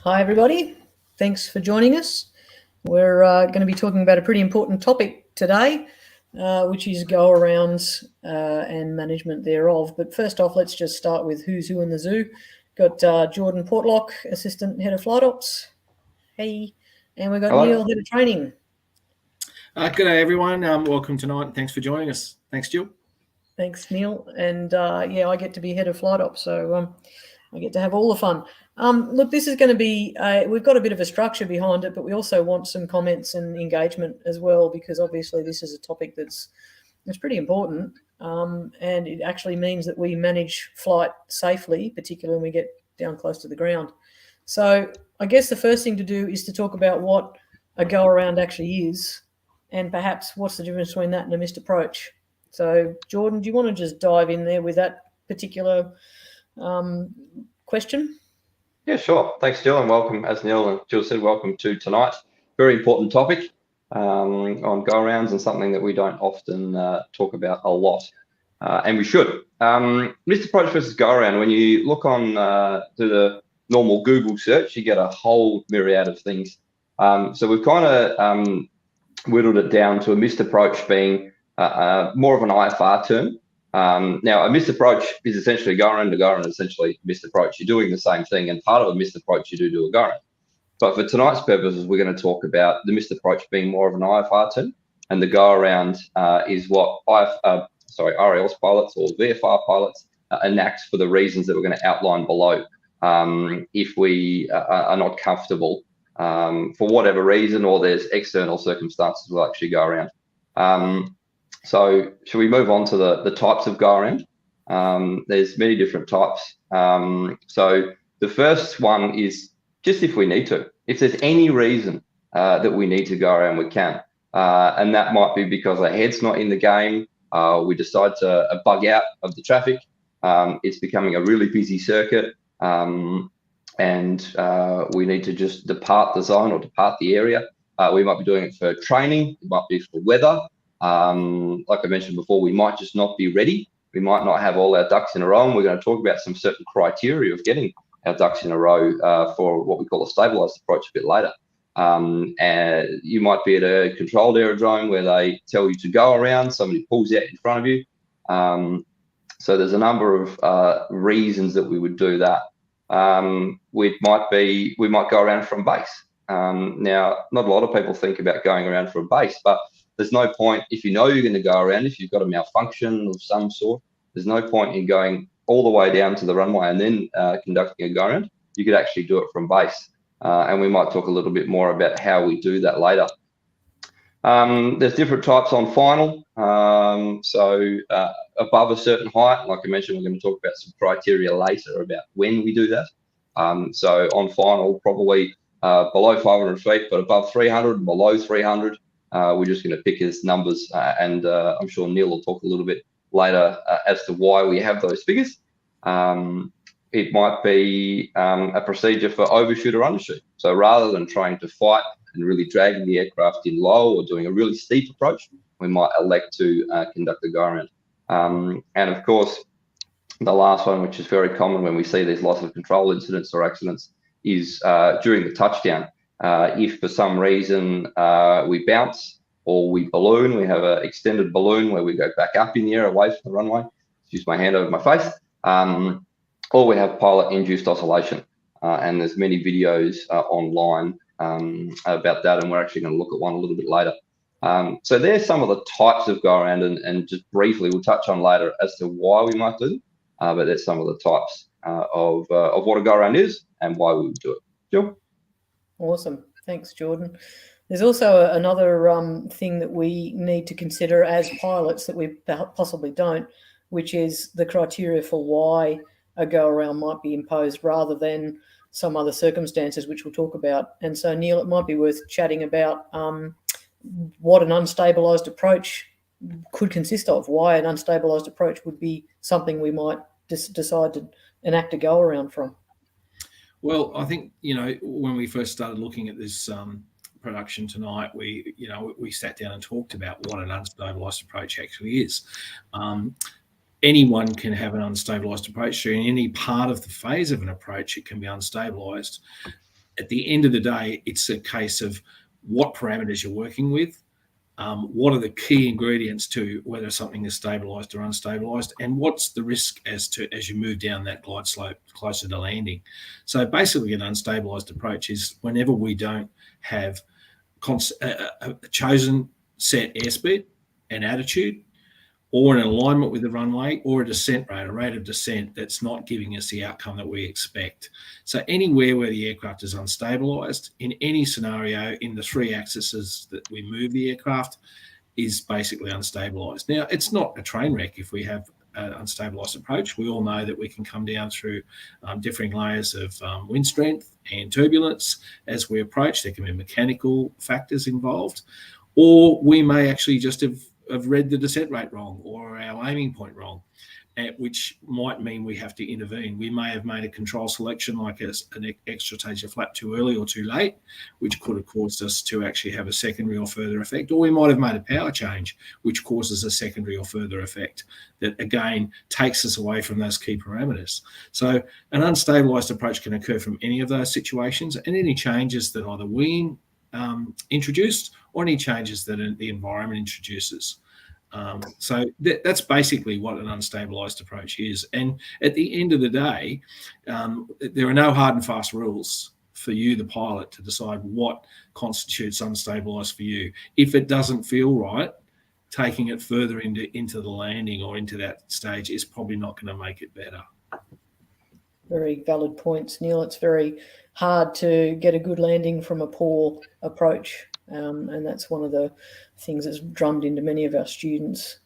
Hi, everybody. Thanks for joining us. We're going to be talking about a pretty important topic today, which is go-arounds and management thereof. But first off, let's just start with who's who in the zoo. Got Jordan Portlock, Assistant Head of Flight Ops. Hey. And we've got Hello. Neil, Head of Training. Good day, everyone. Welcome tonight, and thanks for joining us. Thanks, Jill. Thanks, Neil. And I get to be Head of Flight Ops, so I get to have all the fun. Look, this is going to be, we've got a bit of a structure behind it, but we also want some comments and engagement as well, because obviously this is a topic that's pretty important, and it actually means that we manage flight safely, particularly when we get down close to the ground. So I guess the first thing to do is to talk about what a go-around actually is, and perhaps what's the difference between that and a missed approach. So Jordan, do you want to just dive in there with that particular question? Yeah, sure. Thanks, Jill, and welcome, as Neil and Jill said, welcome to tonight. Very important topic on go-arounds, and something that we don't often talk about a lot, and we should. Missed approach versus go-around, when you look on to the normal Google search, you get a whole myriad of things. So we've kind of whittled it down to a missed approach being more of an IFR term. Now, a missed approach is essentially go-around to go-around, essentially missed approach. You're doing the same thing, and part of a missed approach you do a go-around. But for tonight's purposes, we're going to talk about the missed approach being more of an IFR term, and the go-around is what RALs pilots or VFR pilots enact for the reasons that we're going to outline below. If we are not comfortable for whatever reason, or there's external circumstances, we'll actually go around. So should we move on to the types of go-around? There's many different types. So the first one is just if we need to. If there's any reason that we need to go around, we can. And that might be because our head's not in the game. We decide to bug out of the traffic. It's becoming a really busy circuit. And we need to just depart the zone or depart the area. We might be doing it for training. It might be for weather. Like I mentioned before, we might just not be ready. We might not have all our ducks in a row, and we're going to talk about some certain criteria of getting our ducks in a row for what we call a stabilized approach a bit later. And you might be at a controlled aerodrome where they tell you to go around, somebody pulls out in front of you. So there's a number of reasons that we would do that. We might go around from base. Now, not a lot of people think about going around from base, but there's no point, if you know you're going to go around, if you've got a malfunction of some sort, there's no point in going all the way down to the runway and then conducting a go-around. You could actually do it from base. And we might talk a little bit more about how we do that later. There's different types on final. So above a certain height, like I mentioned, we're going to talk about some criteria later about when we do that. So on final, probably below 500 feet, but above 300 and below 300. We're just going to pick as numbers, and I'm sure Neil will talk a little bit later as to why we have those figures. It might be a procedure for overshoot or undershoot. So rather than trying to fight and really dragging the aircraft in low or doing a really steep approach, we might elect to conduct a go-around. And of course, the last one, which is very common when we see these loss of control incidents or accidents, is during the touchdown. If for some reason we bounce or we balloon, we have an extended balloon where we go back up in the air away from the runway, use my hand over my face, or we have pilot-induced oscillation. And there's many videos online about that, and we're actually going to look at one a little bit later. So there's some of the types of go-around, and just briefly we'll touch on later as to why we might do them, but there's some of the types of what a go-around is and why we would do it. Jill? Awesome. Thanks, Jordan. There's also another thing that we need to consider as pilots that we possibly don't, which is the criteria for why a go-around might be imposed rather than some other circumstances, which we'll talk about. And so, Neil, it might be worth chatting about what an unstabilized approach could consist of, why an unstabilized approach would be something we might decide to enact a go-around from. Well, I think, when we first started looking at this production tonight, we sat down and talked about what an unstabilized approach actually is. Anyone can have an unstabilized approach. So in any part of the phase of an approach, it can be unstabilized. at the end of the day, it's a case of what parameters you're working with, what are the key ingredients to whether something is stabilised or unstabilised, and what's the risk as you move down that glide slope closer to landing. So basically, an unstabilised approach is whenever we don't have a chosen set airspeed and attitude, or an alignment with the runway, or a descent rate, a rate of descent that's not giving us the outcome that we expect. So anywhere where the aircraft is unstabilised, in any scenario in the 3 axes that we move the aircraft, is basically unstabilised. Now, it's not a train wreck if we have an unstabilised approach. We all know that we can come down through differing layers of wind strength and turbulence as we approach. There can be mechanical factors involved, or we may actually just have read the descent rate wrong or our aiming point wrong, which might mean we have to intervene. We may have made a control selection like an extra stage of flap too early or too late, which could have caused us to actually have a secondary or further effect. Or we might have made a power change, which causes a secondary or further effect that, again, takes us away from those key parameters. So an unstabilised approach can occur from any of those situations, and any changes that either we introduced or any changes that the environment introduces. So that's basically what an unstabilised approach is. And at the end of the day, there are no hard and fast rules for you, the pilot, to decide what constitutes unstabilised for you. If it doesn't feel right, taking it further into the landing or into that stage is probably not going to make it better. Very valid points, Neil. It's very hard to get a good landing from a poor approach. And that's one of the things that's drummed into many of our students,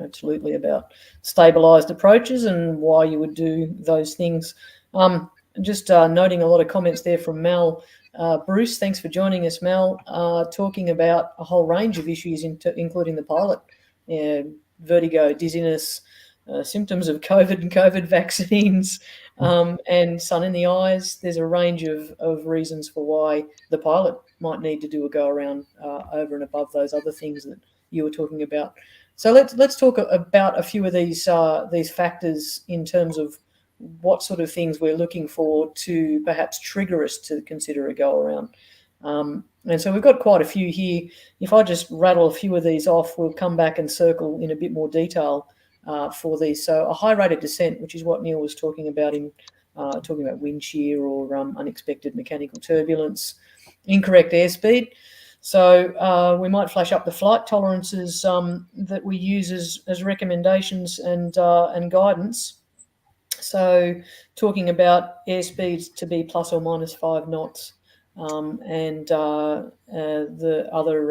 absolutely, about stabilised approaches and why you would do those things. Just noting a lot of comments there from Mel. Bruce, thanks for joining us, Mel, talking about a whole range of issues, including the pilot, vertigo, dizziness, symptoms of COVID and COVID vaccines, and sun in the eyes. There's a range of reasons for why the pilot might need to do a go around over and above those other things that you were talking about. So let's talk about a few of these factors in terms of what sort of things we're looking for to perhaps trigger us to consider a go around. And so we've got quite a few here. If I just rattle a few of these off, we'll come back and circle in a bit more detail for these. So a high rate of descent, which is what Neil was talking about in talking about wind shear or unexpected mechanical turbulence. Incorrect airspeed. So we might flash up the flight tolerances that we use as recommendations and guidance. So talking about airspeeds to be plus or minus 5 knots, and the other,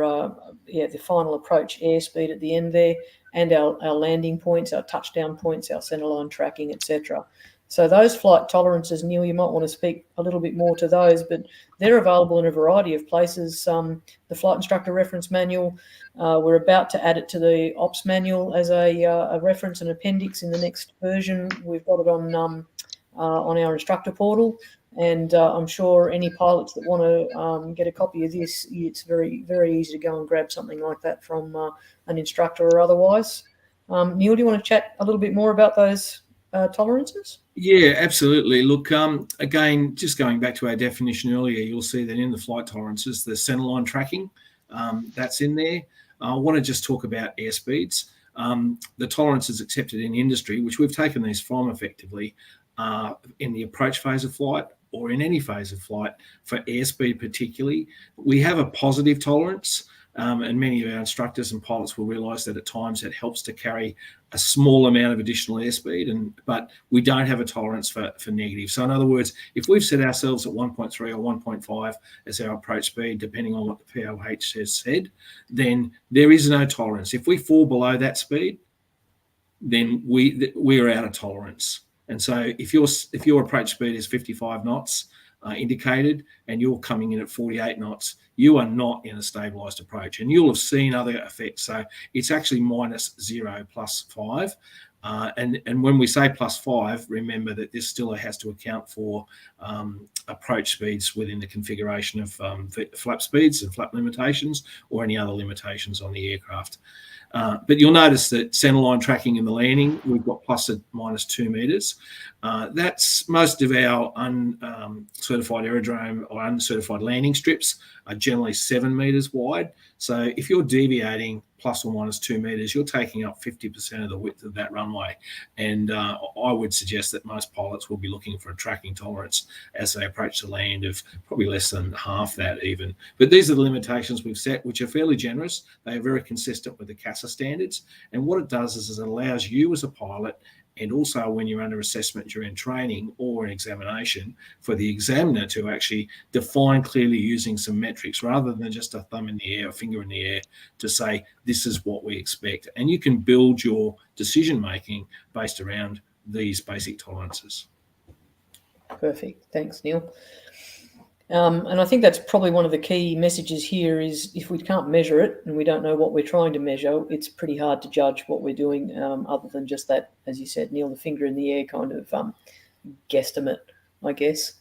the final approach airspeed at the end there, and our landing points, our touchdown points, our centerline tracking, etc. So those flight tolerances, Neil, you might want to speak a little bit more to those, but they're available in a variety of places. The Flight Instructor Reference Manual, we're about to add it to the Ops Manual as a reference and appendix in the next version. We've got it on our instructor portal, and I'm sure any pilots that want to get a copy of this, it's very, very easy to go and grab something like that from an instructor or otherwise. Neil, do you want to chat a little bit more about those tolerances? Yeah, absolutely. Look, again, just going back to our definition earlier, you'll see that in the flight tolerances, the centerline tracking, that's in there. I want to just talk about airspeeds. The tolerances accepted in industry, which we've taken these from effectively, in the approach phase of flight or in any phase of flight for airspeed particularly, we have a positive tolerance. And many of our instructors and pilots will realise that at times it helps to carry a small amount of additional airspeed, but we don't have a tolerance for negative. So in other words, if we've set ourselves at 1.3 or 1.5 as our approach speed, depending on what the POH has said, then there is no tolerance. If we fall below that speed, then we're out of tolerance. And so if your approach speed is 55 knots indicated and you're coming in at 48 knots, you are not in a stabilised approach. And you'll have seen other effects. So it's actually -0 +5. And when we say +5, remember that this still has to account for approach speeds within the configuration of flap speeds and flap limitations or any other limitations on the aircraft. But you'll notice that centerline tracking in the landing, we've got plus or minus 2 meters. That's most of our uncertified aerodrome or uncertified landing strips are generally 7 meters wide. So if you're deviating plus or minus 2 meters, you're taking up 50% of the width of that runway. And I would suggest that most pilots will be looking for a tracking tolerance as they approach the land of probably less than half that even. But these are the limitations we've set, which are fairly generous. They are very consistent with the CASA standards. And what it does is it allows you as a pilot, and also when you're under assessment during training or an examination, for the examiner to actually define clearly using some metrics rather than just a thumb in the air, a finger in the air, to say this is what we expect. And you can build your decision making based around these basic tolerances. Perfect. Thanks, Neil. And I think that's probably one of the key messages here is if we can't measure it and we don't know what we're trying to measure, it's pretty hard to judge what we're doing other than just that, as you said, Neil, the finger in the air kind of guesstimate, I guess.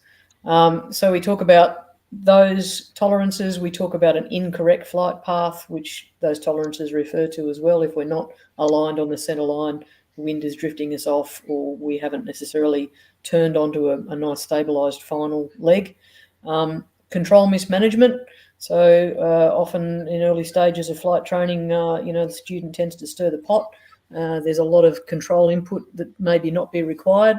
So we talk about those tolerances. We talk about an incorrect flight path, which those tolerances refer to as well. If we're not aligned on the center line, the wind is drifting us off, or we haven't necessarily turned onto a nice stabilized final leg. Control mismanagement. So often in early stages of flight training, the student tends to stir the pot. There's a lot of control input that maybe not be required.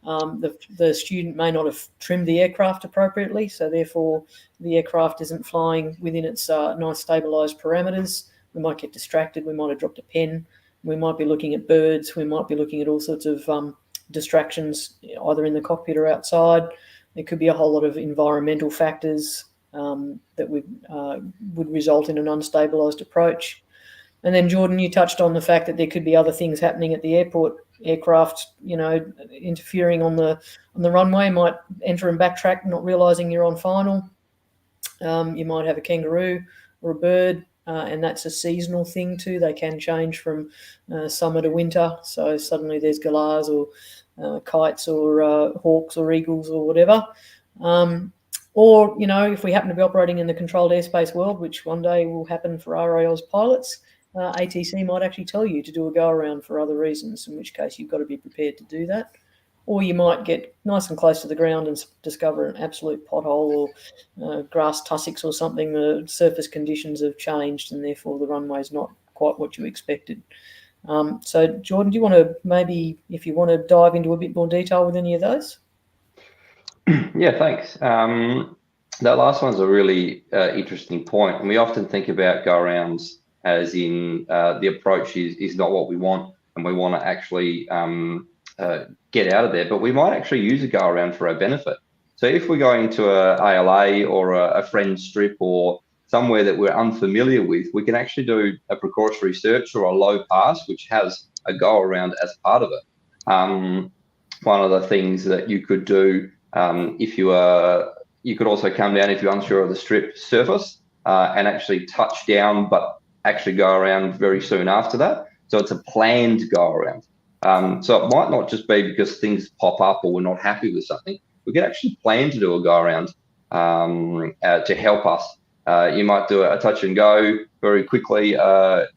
The student may not have trimmed the aircraft appropriately, so therefore the aircraft isn't flying within its nice stabilized parameters. We might get distracted. We might have dropped a pen. We might be looking at birds. We might be looking at all sorts of distractions, either in the cockpit or outside. There could be a whole lot of environmental factors that would result in an unstabilised approach. And then, Jordan, you touched on the fact that there could be other things happening at the airport. Aircraft, interfering on the runway, might enter and backtrack, not realising you're on final. You might have a kangaroo or a bird, and that's a seasonal thing too. They can change from summer to winter. So suddenly there's galahs or kites or hawks or eagles or whatever. Or, if we happen to be operating in the controlled airspace world, which one day will happen for RAAus pilots, ATC might actually tell you to do a go-around for other reasons, in which case you've got to be prepared to do that. Or you might get nice and close to the ground and discover an absolute pothole or grass tussocks or something. The surface conditions have changed and therefore the runway's not quite what you expected. So, Jordan, do you want to maybe, if you want to dive into a bit more detail with any of those? Yeah, thanks. That last one's a really interesting point. And we often think about go-arounds as in the approach is not what we want and we want to actually get out of there, but we might actually use a go-around for our benefit. So if we're going to a ALA or a friend strip or somewhere that we're unfamiliar with, we can actually do a precautionary search or a low pass, which has a go-around as part of it. One of the things that you could do if you could also come down if you're unsure of the strip surface and actually touch down, but actually go around very soon after that. So it's a planned go around. So it might not just be because things pop up or we're not happy with something. We can actually plan to do a go around to help us. You might do a touch and go very quickly,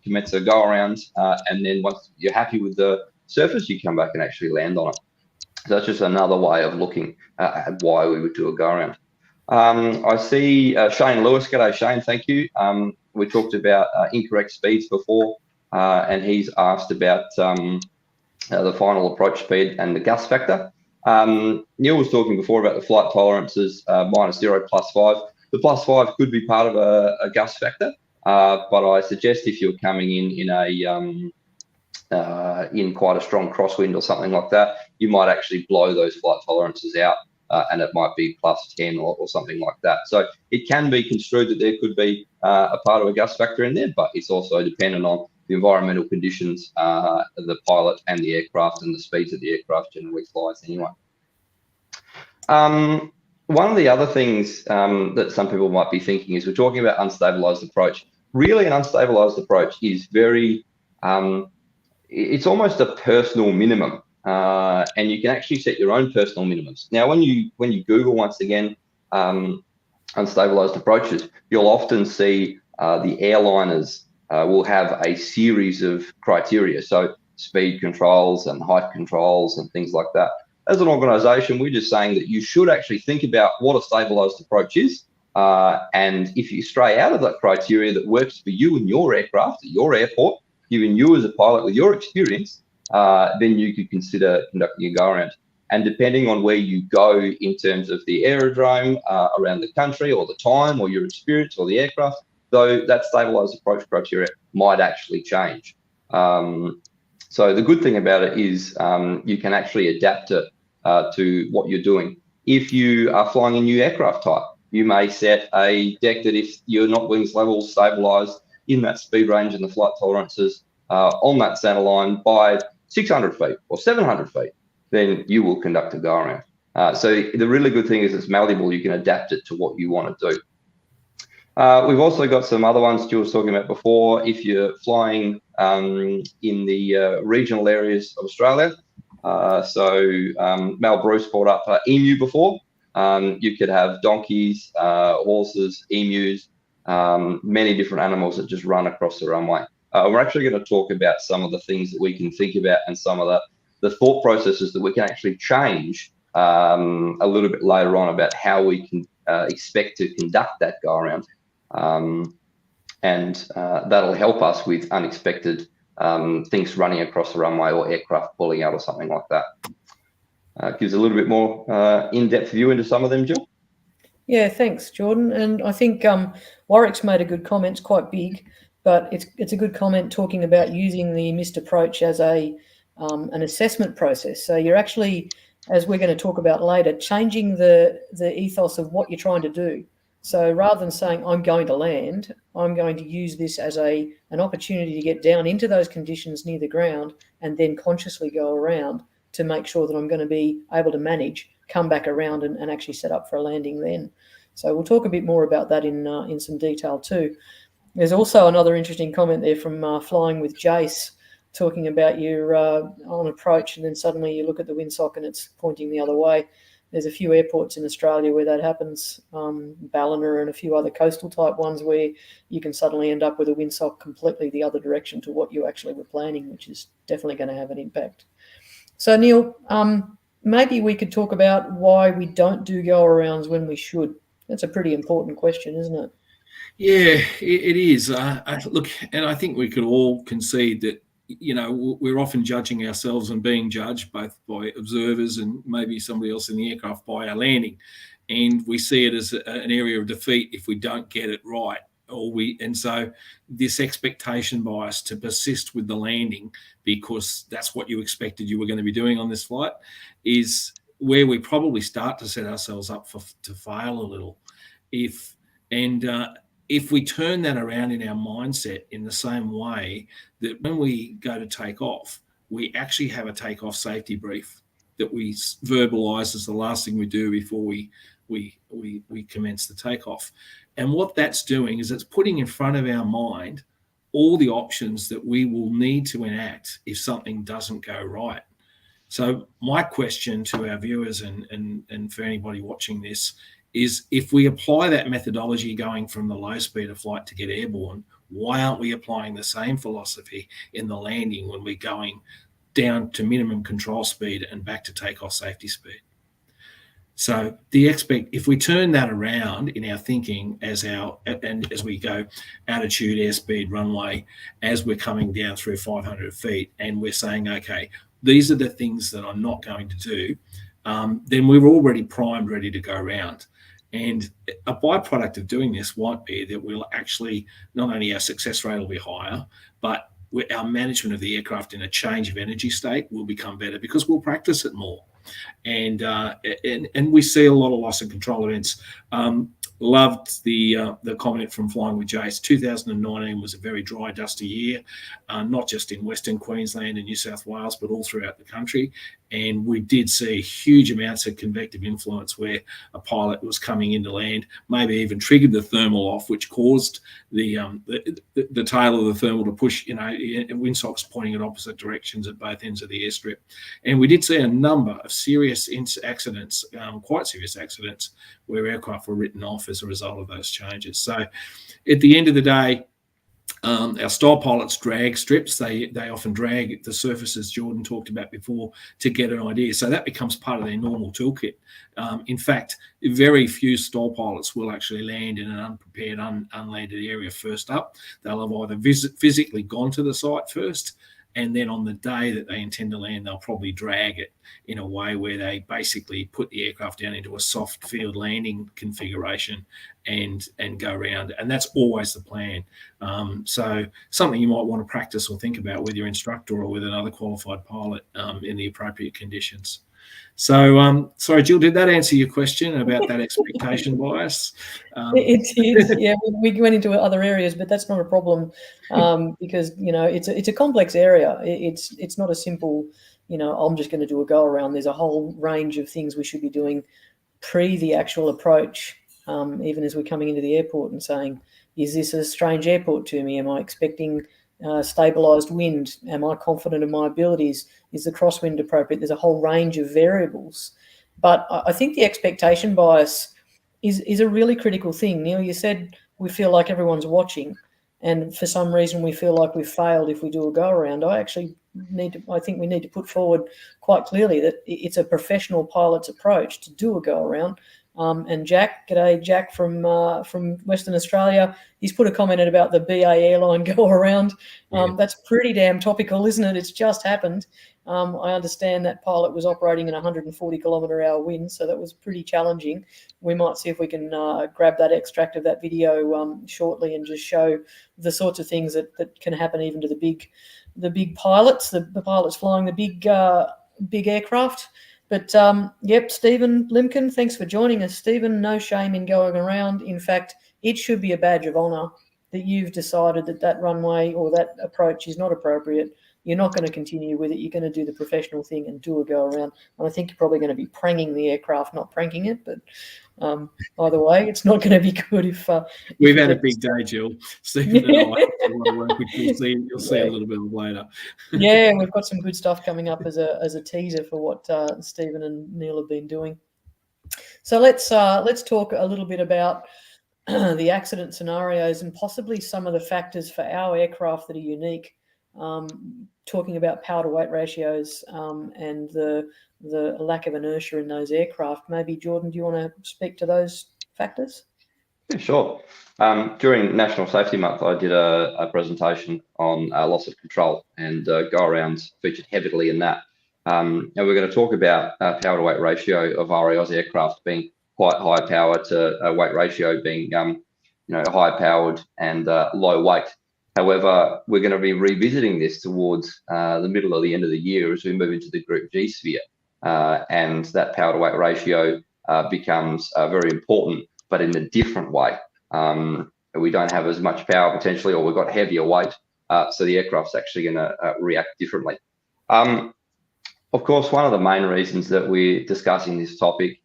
commence a go around, and then once you're happy with the surface, you come back and actually land on it. So that's just another way of looking at why we would do a go around. I see Shane Lewis. G'day, Shane. Thank you. We talked about incorrect speeds before, and he's asked about the final approach speed and the gust factor. Neil was talking before about the flight tolerances, -0, +5. The +5 could be part of a gust factor, but I suggest if you're coming in in quite a strong crosswind or something like that, you might actually blow those flight tolerances out. And it might be +10 or something like that. So it can be construed that there could be a part of a gust factor in there, but it's also dependent on the environmental conditions, the pilot and the aircraft and the speeds that the aircraft generally flies anyway. One of the other things that some people might be thinking is we're talking about unstabilized approach. Really, an unstabilized approach is very, it's almost a personal minimum. And you can actually set your own personal minimums. Now, when you Google, once again, unstabilized approaches, you'll often see the airliners will have a series of criteria. So speed controls and height controls and things like that. As an organisation, we're just saying that you should actually think about what a stabilised approach is. And if you stray out of that criteria that works for you and your aircraft at your airport, given you as a pilot with your experience, then you could consider conducting a go-around. And depending on where you go in terms of the aerodrome around the country, or the time, or your experience, or the aircraft, though that stabilised approach criteria might actually change. So the good thing about it is you can actually adapt it to what you're doing. If you are flying a new aircraft type, you may set a deck that if you're not wings level stabilised in that speed range and the flight tolerances on that center line by 600 feet or 700 feet, then you will conduct a go-around. So the really good thing is it's malleable. You can adapt it to what you want to do. We've also got some other ones Stu was talking about before. If you're flying in the regional areas of Australia, Mel Bruce brought up emu before. You could have donkeys, horses, emus, many different animals that just run across the runway. We're actually going to talk about some of the things that we can think about and some of the thought processes that we can actually change a little bit later on about how we can expect to conduct that go-around. And that'll help us with unexpected things running across the runway or aircraft pulling out or something like that. Gives a little bit more in-depth view into some of them, Jill. Yeah, thanks, Jordan. And I think Warwick's made a good comment. It's quite big, but it's a good comment talking about using the MIST approach as an assessment process. So you're actually, as we're going to talk about later, changing the ethos of what you're trying to do. So rather than saying, I'm going to land, I'm going to use this as an opportunity to get down into those conditions near the ground and then consciously go around to make sure that I'm going to be able to manage, come back around and actually set up for a landing then. So we'll talk a bit more about that in some detail too. There's also another interesting comment there from Flying with Jace, talking about your on approach and then suddenly you look at the windsock and it's pointing the other way. There's a few airports in Australia where that happens, Ballina and a few other coastal type ones where you can suddenly end up with a windsock completely the other direction to what you actually were planning, which is definitely going to have an impact. So Neil, maybe we could talk about why we don't do go-arounds when we should. That's a pretty important question, isn't it? Yeah, it is. Look, and I think we could all concede that, you know, we're often judging ourselves and being judged both by observers and maybe somebody else in the aircraft by our landing. And we see it as an area of defeat if we don't get it right. And so this expectation bias to persist with the landing because that's what you expected you were going to be doing on this flight is where we probably start to set ourselves up to fail a little. If we turn that around in our mindset in the same way that when we go to take off, we actually have a takeoff safety brief that we verbalize as the last thing we do before we commence the takeoff. And what that's doing is it's putting in front of our mind all the options that we will need to enact if something doesn't go right. So my question to our viewers and for anybody watching this is, if we apply that methodology going from the low speed of flight to get airborne, why aren't we applying the same philosophy in the landing when we're going down to minimum control speed and back to takeoff safety speed? So if we turn that around in our thinking as we go altitude, airspeed, runway, as we're coming down through 500 feet, and we're saying, okay, these are the things that I'm not going to do, then we're already primed, ready to go around. And a byproduct of doing this might be that we'll actually, not only our success rate will be higher, but our management of the aircraft in a change of energy state will become better because we'll practice it more. And we see a lot of loss of control events. Loved the comment from Flying with Jace. 2019 was a very dry, dusty year, not just in Western Queensland and New South Wales, but all throughout the country. And we did see huge amounts of convective influence where a pilot was coming into land, maybe even triggered the thermal off, which caused the tail of the thermal to push, windsocks pointing in opposite directions at both ends of the airstrip. And we did see a number of serious accidents, quite serious accidents, where aircraft were written off as a result of those changes. So at the end of the day, Our style pilots drag strips. They often drag the surfaces Jordan talked about before to get an idea. So that becomes part of their normal toolkit. In fact, very few style pilots will actually land in an unprepared, unlanded area first up. They'll have either physically gone to the site first, and then on the day that they intend to land, they'll probably drag it in a way where they basically put the aircraft down into a soft field landing configuration and go around. And that's always the plan. So something you might want to practice or think about with your instructor or with another qualified pilot in the appropriate conditions. So, sorry, Jill, did that answer your question about that expectation bias? It is, yeah. We went into other areas, but that's not a problem because, you know, it's a complex area. It's not a simple, you know, I'm just going to do a go around. There's a whole range of things we should be doing pre the actual approach, even as we're coming into the airport and saying, is this a strange airport to me? Am I expecting stabilised wind? Am I confident in my abilities? Is the crosswind appropriate? There's a whole range of variables. But I think the expectation bias is a really critical thing. Neil, you said we feel like everyone's watching, and for some reason we feel like we've failed if we do a go around. I think we need to put forward quite clearly that it's a professional pilot's approach to do a go around. And Jack, g'day, Jack from Western Australia. He's put a comment in about the BA airline go around. That's pretty damn topical, isn't it? It's just happened. I understand that pilot was operating in 140 kilometre-hour wind, so that was pretty challenging. We might see if we can grab that extract of that video shortly and just show the sorts of things that can happen even to the big pilots, the pilots flying the big aircraft. But, yep, Stephen Limkin, thanks for joining us. Stephen, no shame in going around. In fact, it should be a badge of honour that you've decided that runway or that approach is not appropriate. You're not going to continue with it. You're going to do the professional thing and do a go around. And I think you're probably going to be pranging the aircraft, not pranking it. But either way, it's not going to be good if... We've had a big day, Jill. Stephen and I have a lot of work, which you'll see a little bit of later. Yeah, we've got some good stuff coming up as a teaser for what Stephen and Neil have been doing. So let's talk a little bit about the accident scenarios and possibly some of the factors for our aircraft that are unique. Talking about power to weight ratios and the lack of inertia in those aircraft. Maybe, Jordan, do you want to speak to those factors? Yeah, sure. During National Safety Month, I did a presentation on loss of control, and go-arounds featured heavily in that. And we're going to talk about power to weight ratio of RAAus aircraft being quite high power to weight ratio being high powered and low weight. However, we're going to be revisiting this towards the middle or the end of the year as we move into the Group G sphere, and that power to weight ratio becomes very important, but in a different way. We don't have as much power potentially, or we've got heavier weight, so the aircraft's actually going to react differently. Of course, one of the main reasons that we're discussing this topic,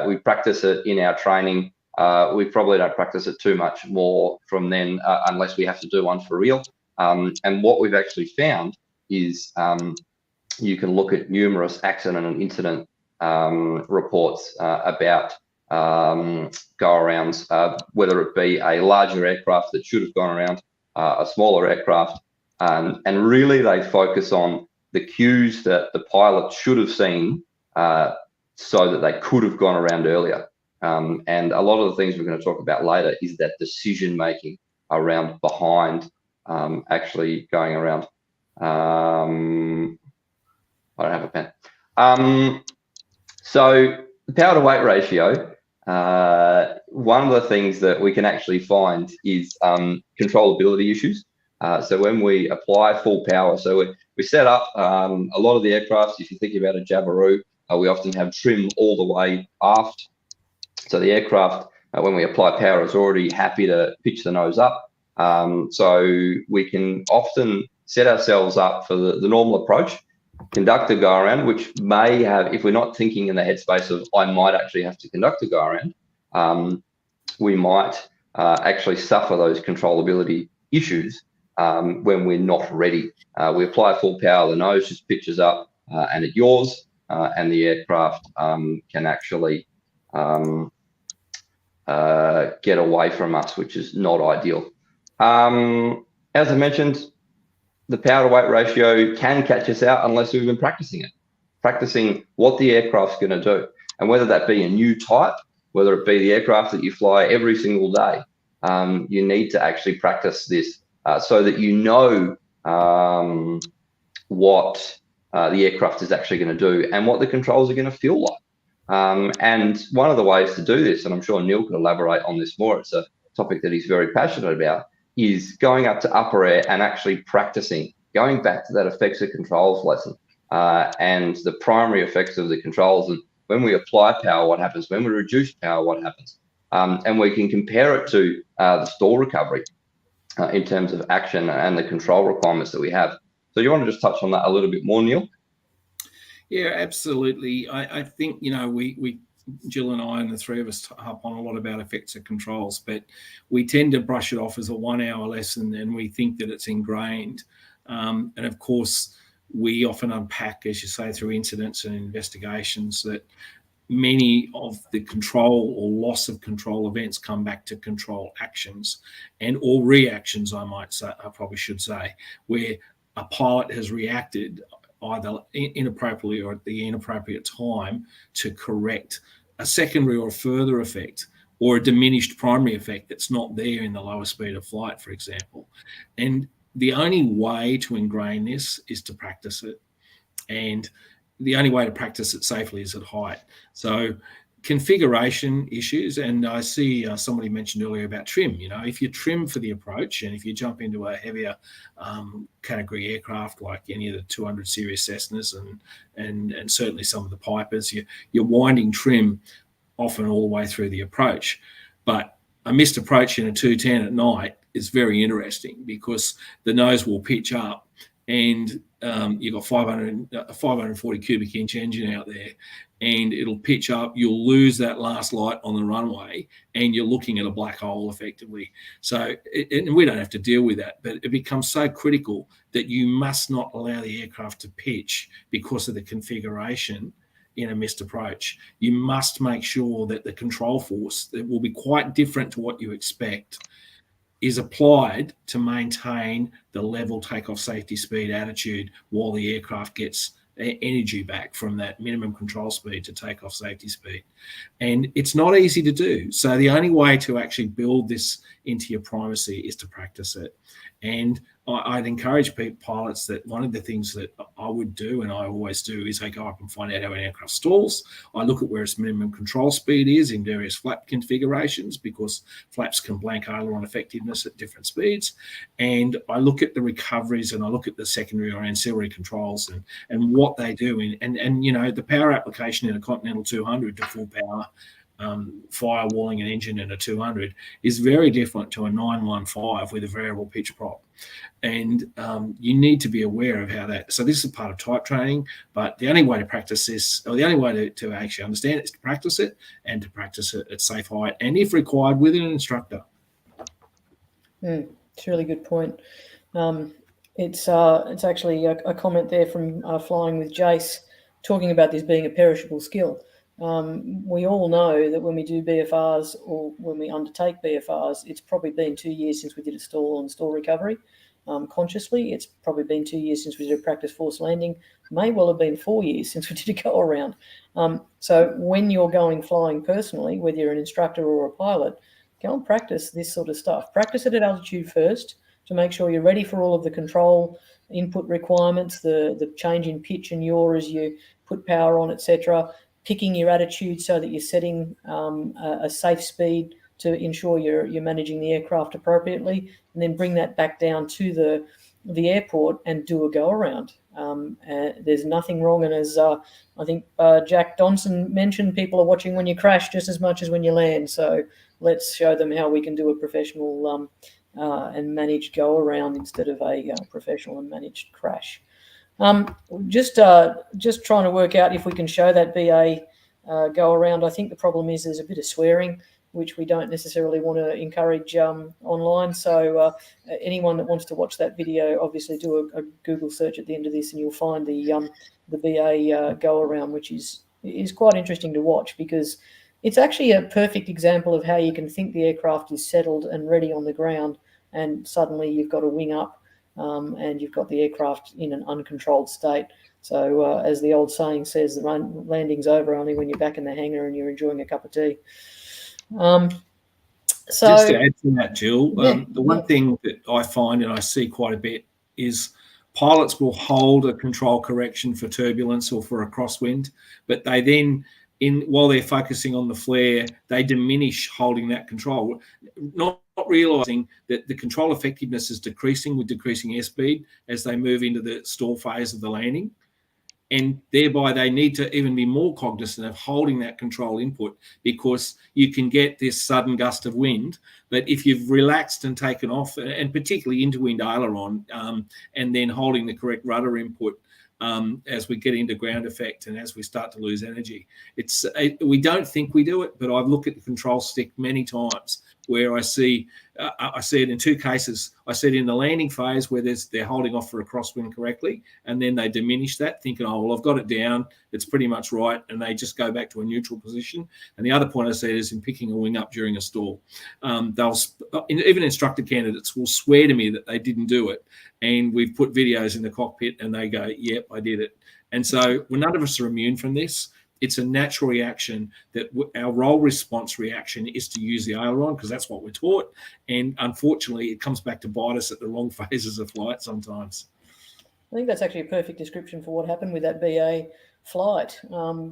we practice it in our training. We probably don't practice it too much more from then, unless we have to do one for real. And what we've actually found is you can look at numerous accident and incident reports about go-arounds, whether it be a larger aircraft that should have gone around, a smaller aircraft, and really they focus on the cues that the pilot should have seen so that they could have gone around earlier. And a lot of the things we're going to talk about later is that decision making around behind actually going around. I don't have a pen. So the power to weight ratio, one of the things that we can actually find is controllability issues. So when we apply full power, so we set up a lot of the aircraft, if you think about a Jabiru, we often have trim all the way aft. So the aircraft, when we apply power, is already happy to pitch the nose up. So we can often set ourselves up for the normal approach, conduct a go around, which may have, if we're not thinking in the headspace of I might actually have to conduct a go around, we might actually suffer those controllability issues when we're not ready. We apply full power, the nose just pitches up and it yaws, and the aircraft can actually get away from us, which is not ideal. And As I mentioned, the power to weight ratio can catch us out unless we've been practicing it, practicing what the aircraft's going to do. And whether that be a new type, whether it be the aircraft that you fly every single day, you need to actually practice this so that you know what the aircraft is actually going to do and what the controls are going to feel like. And one of the ways to do this, and I'm sure Neil could elaborate on this more, it's a topic that he's very passionate about, is going up to upper air and actually practicing, going back to that effects of controls lesson and the primary effects of the controls. And when we apply power, what happens? When we reduce power, what happens? And we can compare it to the stall recovery in terms of action and the control requirements that we have. So you want to just touch on that a little bit more, Neil? Yeah, absolutely. I think, we Jill and I and the three of us harp on a lot about effects of controls, but we tend to brush it off as a 1 hour lesson and we think that it's ingrained. And of course, we often unpack, as you say, through incidents and investigations that many of the control or loss of control events come back to control actions and or reactions, I probably should say, where a pilot has reacted either inappropriately or at the inappropriate time to correct a secondary or further effect or a diminished primary effect that's not there in the lower speed of flight, for example. And the only way to ingrain this is to practice it. And the only way to practice it safely is at height. So configuration issues, and I see somebody mentioned earlier about trim. If you trim for the approach and if you jump into a heavier category aircraft like any of the 200 series Cessnas and certainly some of the Pipers, you're winding trim often all the way through the approach. But a missed approach in a 210 at night is very interesting because the nose will pitch up and you've got 540 cubic inch engine out there and it'll pitch up. You'll lose that last light on the runway and you're looking at a black hole effectively. So, and we don't have to deal with that, but it becomes so critical that you must not allow the aircraft to pitch because of the configuration in a missed approach. You must make sure that the control force, that will be quite different to what you expect, is applied to maintain the level takeoff safety speed attitude while the aircraft gets energy back from that minimum control speed to takeoff safety speed. And it's not easy to do. So the only way to actually build this into your primacy is to practice it. And I'd encourage pilots that one of the things that I would do, and I always do, is I go up and find out how an aircraft stalls. I look at where its minimum control speed is in various flap configurations because flaps can blank aileron effectiveness at different speeds. And I look at the recoveries and I look at the secondary or ancillary controls and what they do. And the power application in a Continental 200 to full power firewalling an engine in a 200 is very different to a 915 with a variable pitch prop. And you need to be aware of how that, so this is part of type training, but the only way to practice this, or the only way to actually understand it is to practice it and to practice it at safe height and if required with an instructor. It's a really good point. It's actually a comment there from Flying with Jace talking about this being a perishable skill. We all know that when we do BFRs or when we undertake BFRs, it's probably been 2 years since we did a stall and stall recovery consciously. It's probably been 2 years since we did a practice force landing. May well have been 4 years since we did a go around. So when you're going flying personally, whether you're an instructor or a pilot, go and practice this sort of stuff. Practice it at altitude first to make sure you're ready for all of the control input requirements, the change in pitch and yaw as you put power on, etc. Picking your attitude so that you're setting a safe speed to ensure you're managing the aircraft appropriately, and then bring that back down to the airport and do a go around. There's nothing wrong, and as I think Jack Donson mentioned, people are watching when you crash just as much as when you land. So let's show them how we can do a professional and managed go around instead of a professional and managed crash. Just trying to work out if we can show that BA go around. I think the problem is there's a bit of swearing, which we don't necessarily want to encourage online. So anyone that wants to watch that video, obviously do a Google search at the end of this and you'll find the BA go around, which is quite interesting to watch because it's actually a perfect example of how you can think the aircraft is settled and ready on the ground and suddenly you've got a wing up, and you've got the aircraft in an uncontrolled state. So as the old saying says, the landing's over only when you're back in the hangar and you're enjoying a cup of tea. So just to add to that, Jill, yeah, the one thing that I find and I see quite a bit is pilots will hold a control correction for turbulence or for a crosswind, but they then, while they're focusing on the flare, they diminish holding that control, not realizing that the control effectiveness is decreasing with decreasing airspeed as they move into the stall phase of the landing. And thereby they need to even be more cognizant of holding that control input, because you can get this sudden gust of wind. But if you've relaxed and taken off, and particularly into wind aileron, and then holding the correct rudder input as we get into ground effect and as we start to lose energy, we don't think we do it, but I've looked at the control stick many times where I see it in two cases. I see it in the landing phase where they're holding off for a crosswind correctly, and then they diminish that, thinking, oh, well, I've got it down, it's pretty much right, and they just go back to a neutral position. And the other point I see is in picking a wing up during a stall. Even instructor candidates will swear to me that they didn't do it, and we've put videos in the cockpit and they go, yep, I did it. And so none of us are immune from this. It's a natural reaction that our roll response reaction is to use the aileron, because that's what we're taught. And unfortunately, it comes back to bite us at the wrong phases of flight sometimes. I think that's actually a perfect description for what happened with that BA flight,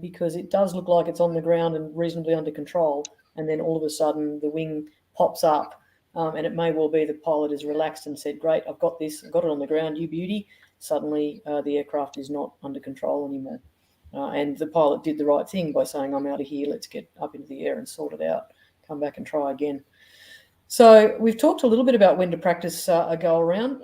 because it does look like it's on the ground and reasonably under control. And then all of a sudden the wing pops up, and it may well be the pilot is relaxed and said, great, I've got this, I've got it on the ground, you beauty. Suddenly the aircraft is not under control anymore. And the pilot did the right thing by saying, I'm out of here, let's get up into the air and sort it out, come back and try again. So we've talked a little bit about when to practice a go around.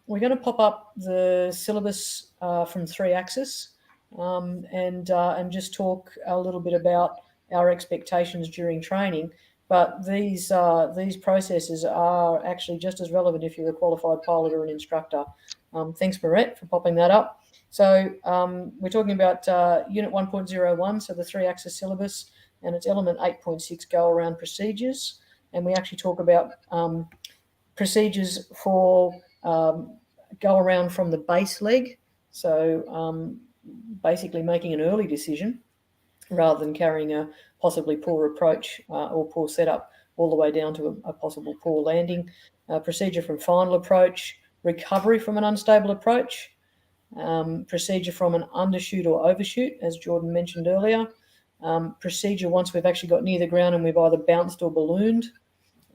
We're going to pop up the syllabus from 3-axis and just talk a little bit about our expectations during training. But these processes are actually just as relevant if you're a qualified pilot or an instructor. Thanks, Moret, for popping that up. So we're talking about Unit 1.01, so the 3-axis syllabus, and it's Element 8.6 go-around procedures. And we actually talk about procedures for go-around from the base leg. So basically making an early decision rather than carrying a possibly poor approach or poor setup all the way down to a possible poor landing. Procedure from final approach, recovery from an unstable approach, procedure from an undershoot or overshoot, as Jordan mentioned earlier. Procedure once we've actually got near the ground and we've either bounced or ballooned.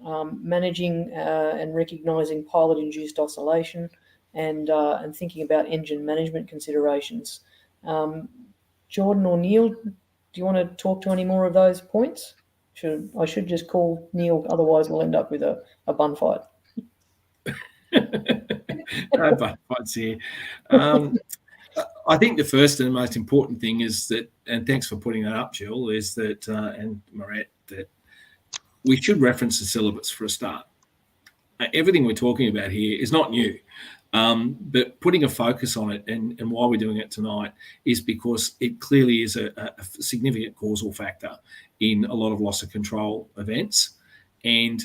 Managing and recognising pilot-induced oscillation, and thinking about engine management considerations. Jordan or Neil, do you want to talk to any more of those points? I should just call Neil, otherwise we'll end up with a bun fight. No bun fights here. I think the first and the most important thing is that, and thanks for putting that up, Jill, is that, and Moret, that we should reference the syllabus for a start. Everything we're talking about here is not new, but putting a focus on it and why we're doing it tonight is because it clearly is a significant causal factor in a lot of loss of control events. And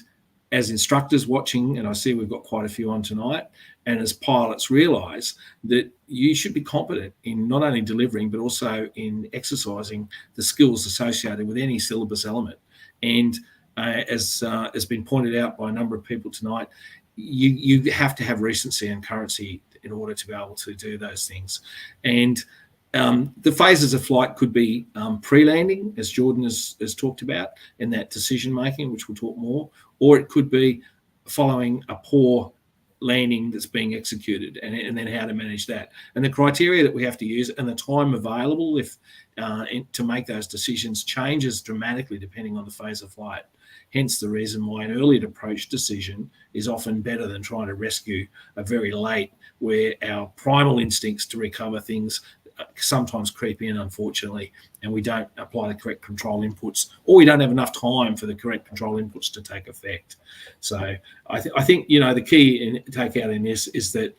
as instructors watching, and I see we've got quite a few on tonight, and as pilots realise that you should be competent in not only delivering, but also in exercising the skills associated with any syllabus element. And as has been pointed out by a number of people tonight, you have to have recency and currency in order to be able to do those things. And the phases of flight could be pre-landing, as Jordan has talked about, in that decision-making, which we'll talk more, or it could be following a poor landing that's being executed, and then how to manage that. And the criteria that we have to use and the time available to make those decisions changes dramatically depending on the phase of flight. Hence the reason why an early approach decision is often better than trying to rescue a very late, where our primal instincts to recover things sometimes creep in, unfortunately, and we don't apply the correct control inputs, or we don't have enough time for the correct control inputs to take effect. So I think the key to take out in this is that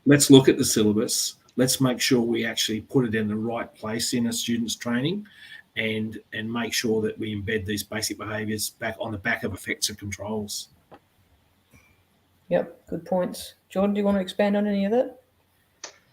let's look at the syllabus. Let's make sure we actually put it in the right place in a student's training, and make sure that we embed these basic behaviours back on the back of effects and controls. Yep, good points. Jordan, do you want to expand on any of that?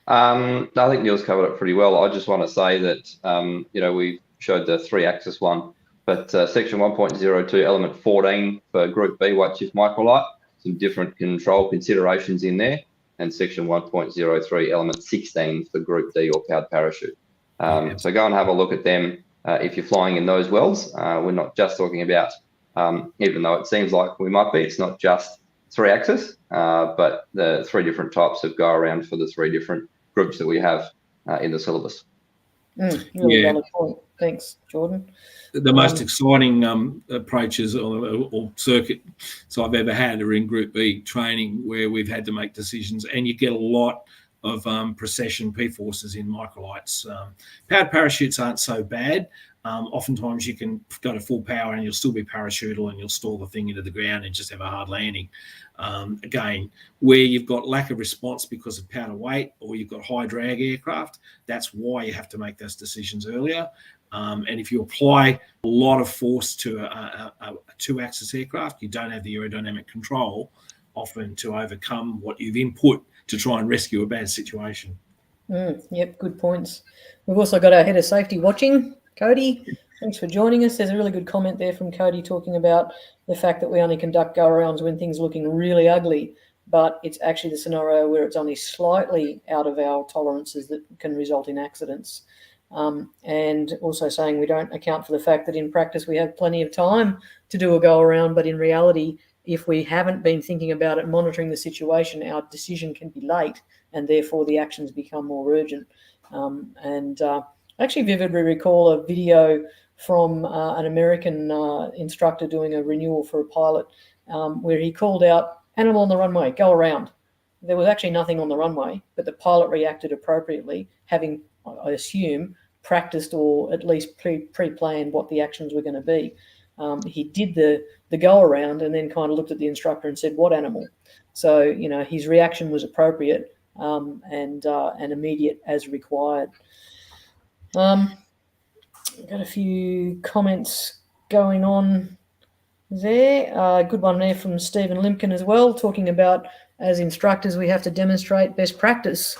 I think Neil's covered it pretty well. I just want to say that, we showed the 3-axis one, but section 1.02, element 14 for Group B, White Chip Microlight, some different control considerations in there, and section 1.03, element 16 for Group D or powered parachute. So go and have a look at them if you're flying in those wells. We're not just talking about, even though it seems like we might be, it's not just 3-axis, but the 3 different types of go around for the 3 different groups that we have in the syllabus. Really valid point. Thanks, Jordan. The most exciting approaches or circuits I've ever had are in Group B training, where we've had to make decisions, and you get a lot of precession P-forces in microlights. Powered parachutes aren't so bad. Oftentimes you can go to full power and you'll still be parachutable and you'll stall the thing into the ground and just have a hard landing. Again, where you've got lack of response because of powder weight, or you've got high drag aircraft, that's why you have to make those decisions earlier. And if you apply a lot of force to a 2-axis aircraft, you don't have the aerodynamic control often to overcome what you've input to try and rescue a bad situation. Yep, good points. We've also got our head of safety watching, Cody. Thanks for joining us. There's a really good comment there from Cody talking about the fact that we only conduct go-arounds when things are looking really ugly, but it's actually the scenario where it's only slightly out of our tolerances that can result in accidents. And also saying we don't account for the fact that in practice we have plenty of time to do a go-around, but in reality, if we haven't been thinking about it, monitoring the situation, our decision can be late, and therefore the actions become more urgent. I actually vividly recall a video from an American instructor doing a renewal for a pilot, where he called out, "Animal on the runway, go around." There was actually nothing on the runway, but the pilot reacted appropriately, having, I assume, practiced or at least pre-planned what the actions were going to be. He did the go around and then kind of looked at the instructor and said, "What animal?" So, his reaction was appropriate and immediate as required. Got a few comments going on there. A good one there from Stephen Limpkin as well, talking about, as instructors, we have to demonstrate best practice.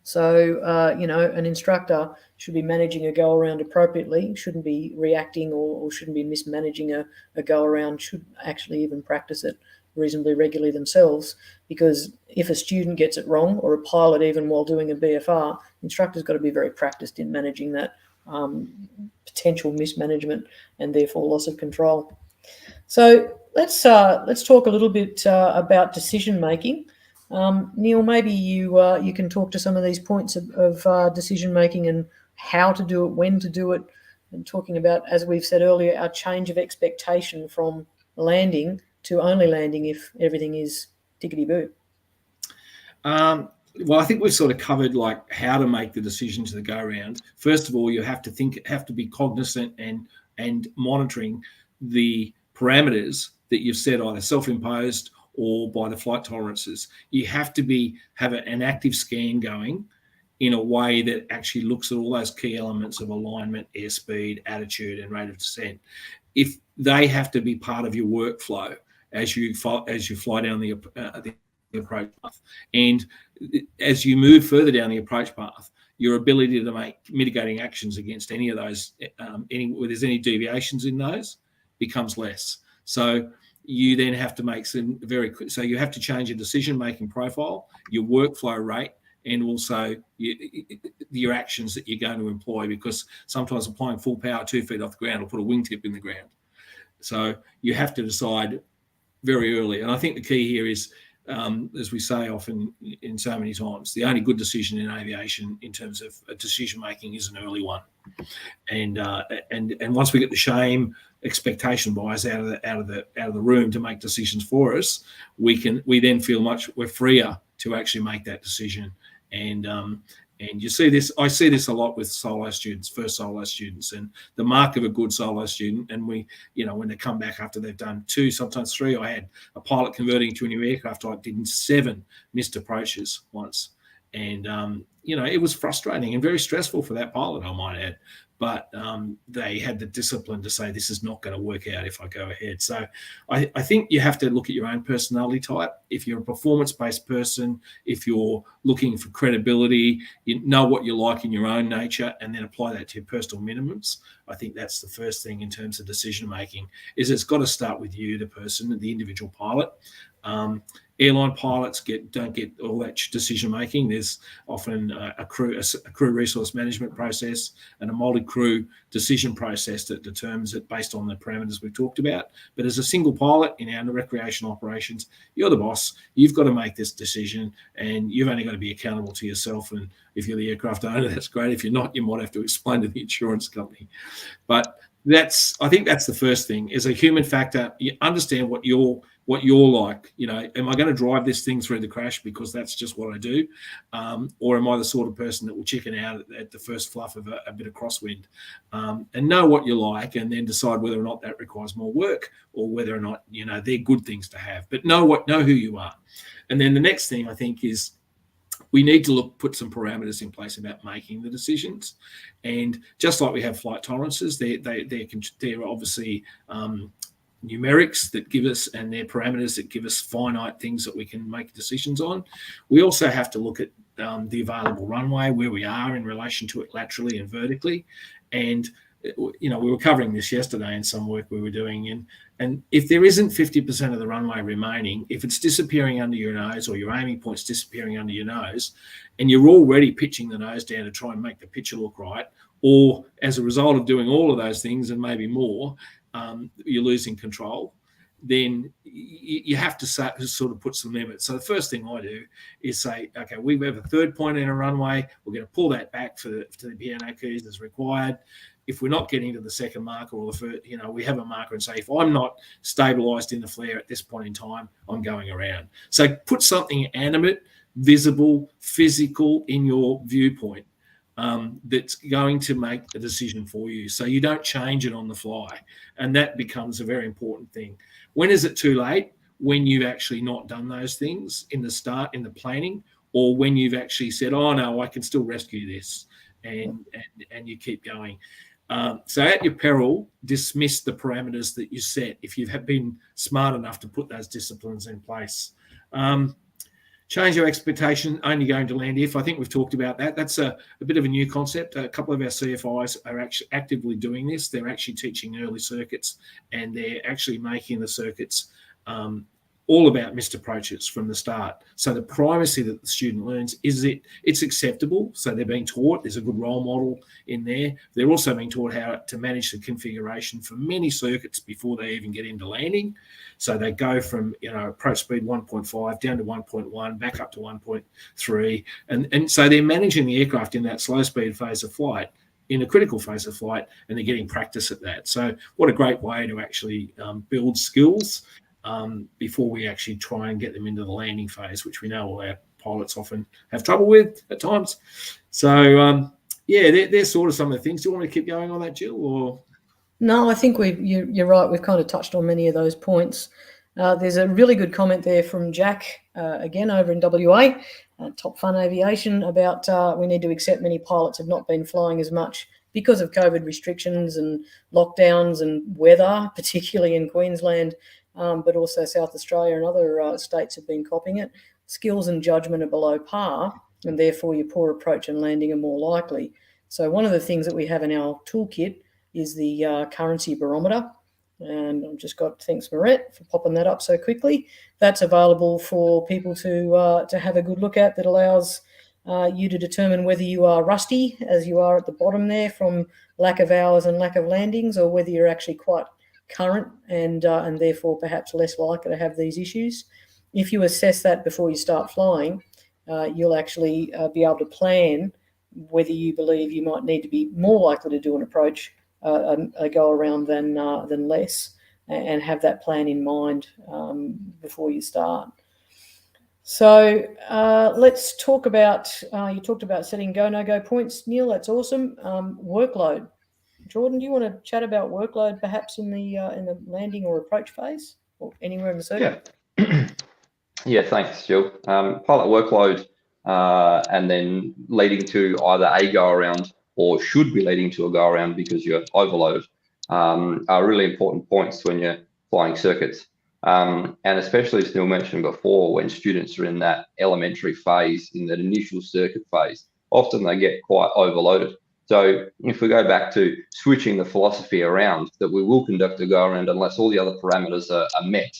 So, an instructor should be managing a go-around appropriately, shouldn't be reacting or shouldn't be mismanaging a go-around, should actually even practice it reasonably regularly themselves, because if a student gets it wrong, or a pilot even while doing a BFR, the instructor's got to be very practiced in managing that potential mismanagement and therefore loss of control. So let's talk a little bit about decision making. Neil, maybe you can talk to some of these points of decision making and how to do it, when to do it, and talking about, as we've said earlier, our change of expectation from landing to only landing if everything is tickety-boo. Well, I think we've sort of covered like how to make the decision to the go around. First of all, you have to be cognizant and monitoring the parameters that you've set, either self-imposed or by the flight tolerances. You have to have an active scan going in a way that actually looks at all those key elements of alignment, airspeed, attitude, and rate of descent. If they have to be part of your workflow as you fly down the approach path, and as you move further down the approach path, your ability to make mitigating actions against any of those, where there's any deviations in those, becomes less. So you then have to make so you have to change your decision-making profile, your workflow rate, and also your actions that you're going to employ, because sometimes applying full power 2 feet off the ground will put a wingtip in the ground. So you have to decide very early. And I think the key here is, as we say often in so many times, the only good decision in aviation in terms of decision making is an early one. And once we get the shame expectation bias out of the room to make decisions for us, we then feel we're freer to actually make that decision. And you see this, I see this a lot with solo students, first solo students, and the mark of a good solo student. And when they come back after they've done 2, sometimes 3, I had a pilot converting to a new aircraft type, did 7 missed approaches once. And, it was frustrating and very stressful for that pilot, I might add. but they had the discipline to say this is not going to work out if I go ahead. So I think you have to look at your own personality type. If you're a performance-based person, if you're looking for credibility, you know what you like in your own nature, and then apply that to your personal minimums. I think that's the first thing in terms of decision making. Is it's got to start with you, the person, the individual pilot. Airline pilots don't get all that decision making. There's often a crew resource management process and a multi-crew decision process that determines it based on the parameters we've talked about. But as a single pilot in our recreational operations, you're the boss. You've got to make this decision, and you've only got to be accountable to yourself. And if you're the aircraft owner, that's great. If you're not, you might have to explain to the insurance company. But I think that's the first thing, is a human factor. You understand what you're like. You know, am I going to drive this thing through the crash because that's just what I do? Or am I the sort of person that will chicken out at the first fluff of a bit of crosswind? And know what you like, and then decide whether or not that requires more work, or whether or not, you know, they're good things to have. But know who you are. And then the next thing I think is, we need to put some parameters in place about making the decisions. And just like we have flight tolerances, they're obviously numerics that give us, and they're parameters that give us finite things that we can make decisions on. We also have to look at the available runway, where we are in relation to it laterally and vertically. And, you know, we were covering this yesterday in some work we were doing. And if there isn't 50% of the runway remaining, if it's disappearing under your nose, or your aiming point's disappearing under your nose, and you're already pitching the nose down to try and make the picture look right, or as a result of doing all of those things and maybe more, you're losing control, then you have to sort of put some limits. So the first thing I do is say, okay, we have a third point in a runway. We're going to pull that back to the piano keys as required. If we're not getting to the second marker, or the first, you know, we have a marker and say, if I'm not stabilized in the flare at this point in time, I'm going around. So put something animate, visible, physical in your viewpoint that's going to make a decision for you, so you don't change it on the fly. And that becomes a very important thing. When is it too late? When you've actually not done those things in the start, in the planning, or when you've actually said, oh no, I can still rescue this, and you keep going. So at your peril, dismiss the parameters that you set if you have been smart enough to put those disciplines in place. Change your expectation, only going to land if. I think we've talked about that. That's a bit of a new concept. A couple of our CFIs are actually actively doing this. They're actually teaching early circuits, and they're actually making the circuits all about missed approaches from the start. So the primacy that the student learns is it's acceptable. So they're being taught, there's a good role model in there. They're also being taught how to manage the configuration for many circuits before they even get into landing. So they go from, you know, approach speed 1.5 down to 1.1, back up to 1.3. And so they're managing the aircraft in that slow speed phase of flight, in a critical phase of flight, and they're getting practice at that. So what a great way to actually build skills before we actually try and get them into the landing phase, which we know all our pilots often have trouble with at times. So, yeah, they're sort of some of the things. Do you want me to keep going on that, Jill? Or no, I think you're right. We've kind of touched on many of those points. There's a really good comment there from Jack, again, over in WA, Top Fun Aviation, about we need to accept many pilots have not been flying as much because of COVID restrictions and lockdowns and weather, particularly in Queensland. But also South Australia and other states have been copying it. Skills and judgment are below par, and therefore your poor approach and landing are more likely. So one of the things that we have in our toolkit is the currency barometer. And I've just got, thanks Marette for popping that up so quickly. That's available for people to have a good look at. That allows you to determine whether you are rusty, as you are at the bottom there, from lack of hours and lack of landings, or whether you're actually quite current and therefore perhaps less likely to have these issues. If you assess that before you start flying, you'll actually be able to plan whether you believe you might need to be more likely to do an approach, a go around than less, and have that plan in mind before you start. So let's talk about, you talked about setting go, no-go points, Neil, that's awesome. Workload. Jordan, do you want to chat about workload perhaps in the landing or approach phase, or anywhere in the circuit? Yeah, yeah, thanks, Jill. Pilot workload and then leading to either a go around or should be leading to a go around because you're overloaded, are really important points when you're flying circuits. And especially, as Neil mentioned before, when students are in that elementary phase, in that initial circuit phase, often they get quite overloaded. So if we go back to switching the philosophy around that we will conduct a go around unless all the other parameters are met,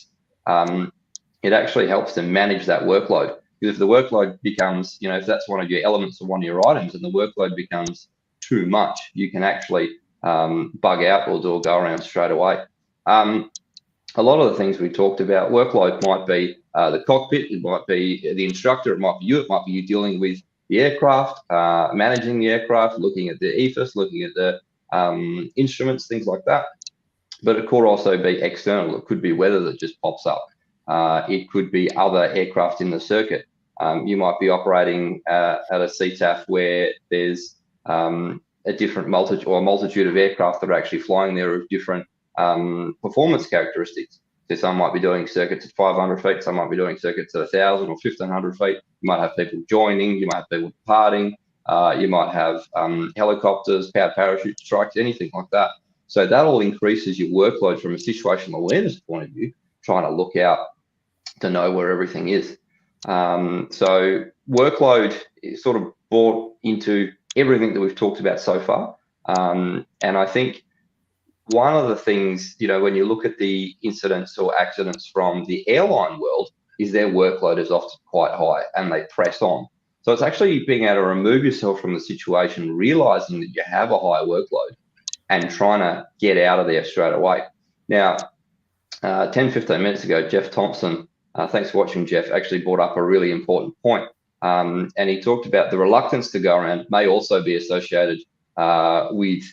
it actually helps them manage that workload. Because if the workload becomes, if that's one of your elements or one of your items and the workload becomes too much, you can actually bug out or do a go around straight away. A lot of the things we talked about, workload might be the cockpit, it might be the instructor, it might be you dealing with the aircraft, managing the aircraft, looking at the EFIS, looking at the instruments, things like that. But it could also be external. It could be weather that just pops up. It could be other aircraft in the circuit. You might be operating at a CTAF where there's a different multitude of aircraft that are actually flying there of different performance characteristics. So some might be doing circuits at 500 feet, some might be doing circuits at 1,000 or 1,500 feet. You might have people joining, you might have people departing, you might have helicopters, powered parachute strikes, anything like that. So that all increases your workload from a situational awareness point of view, trying to look out to know where everything is. So workload is sort of brought into everything that we've talked about so far. And I think one of the things, when you look at the incidents or accidents from the airline world, is their workload is often quite high and they press on. So it's actually being able to remove yourself from the situation, realizing that you have a high workload and trying to get out of there straight away. Now, 10, 15 minutes ago, Jeff Thompson, thanks for watching, Jeff, actually brought up a really important point. And he talked about the reluctance to go around may also be associated with,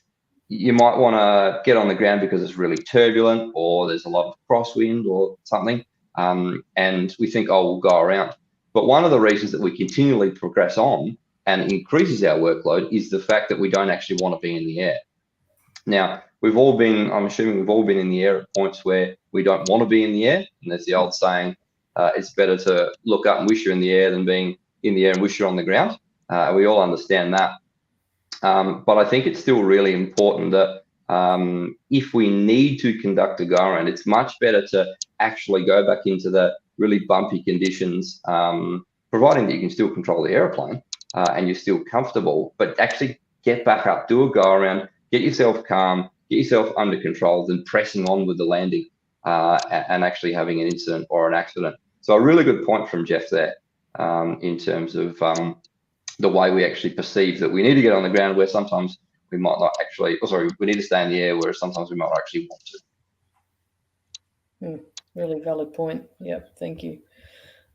you might want to get on the ground because it's really turbulent or there's a lot of crosswind or something. And we think, we'll go around. But one of the reasons that we continually progress on and increases our workload is the fact that we don't actually want to be in the air. Now, I'm assuming we've all been in the air at points where we don't want to be in the air. And there's the old saying, it's better to look up and wish you're in the air than being in the air and wish you're on the ground. We all understand that. But I think it's still really important that if we need to conduct a go around, it's much better to actually go back into the really bumpy conditions, providing that you can still control the airplane and you're still comfortable, but actually get back up, do a go around, get yourself calm, get yourself under control, then pressing on with the landing and actually having an incident or an accident. So a really good point from Jeff there in terms of the way we actually perceive that we need to get on the ground, where sometimes we might not actually, we need to stay in the air, whereas sometimes we might not actually want to. Really valid point. Yep, thank you.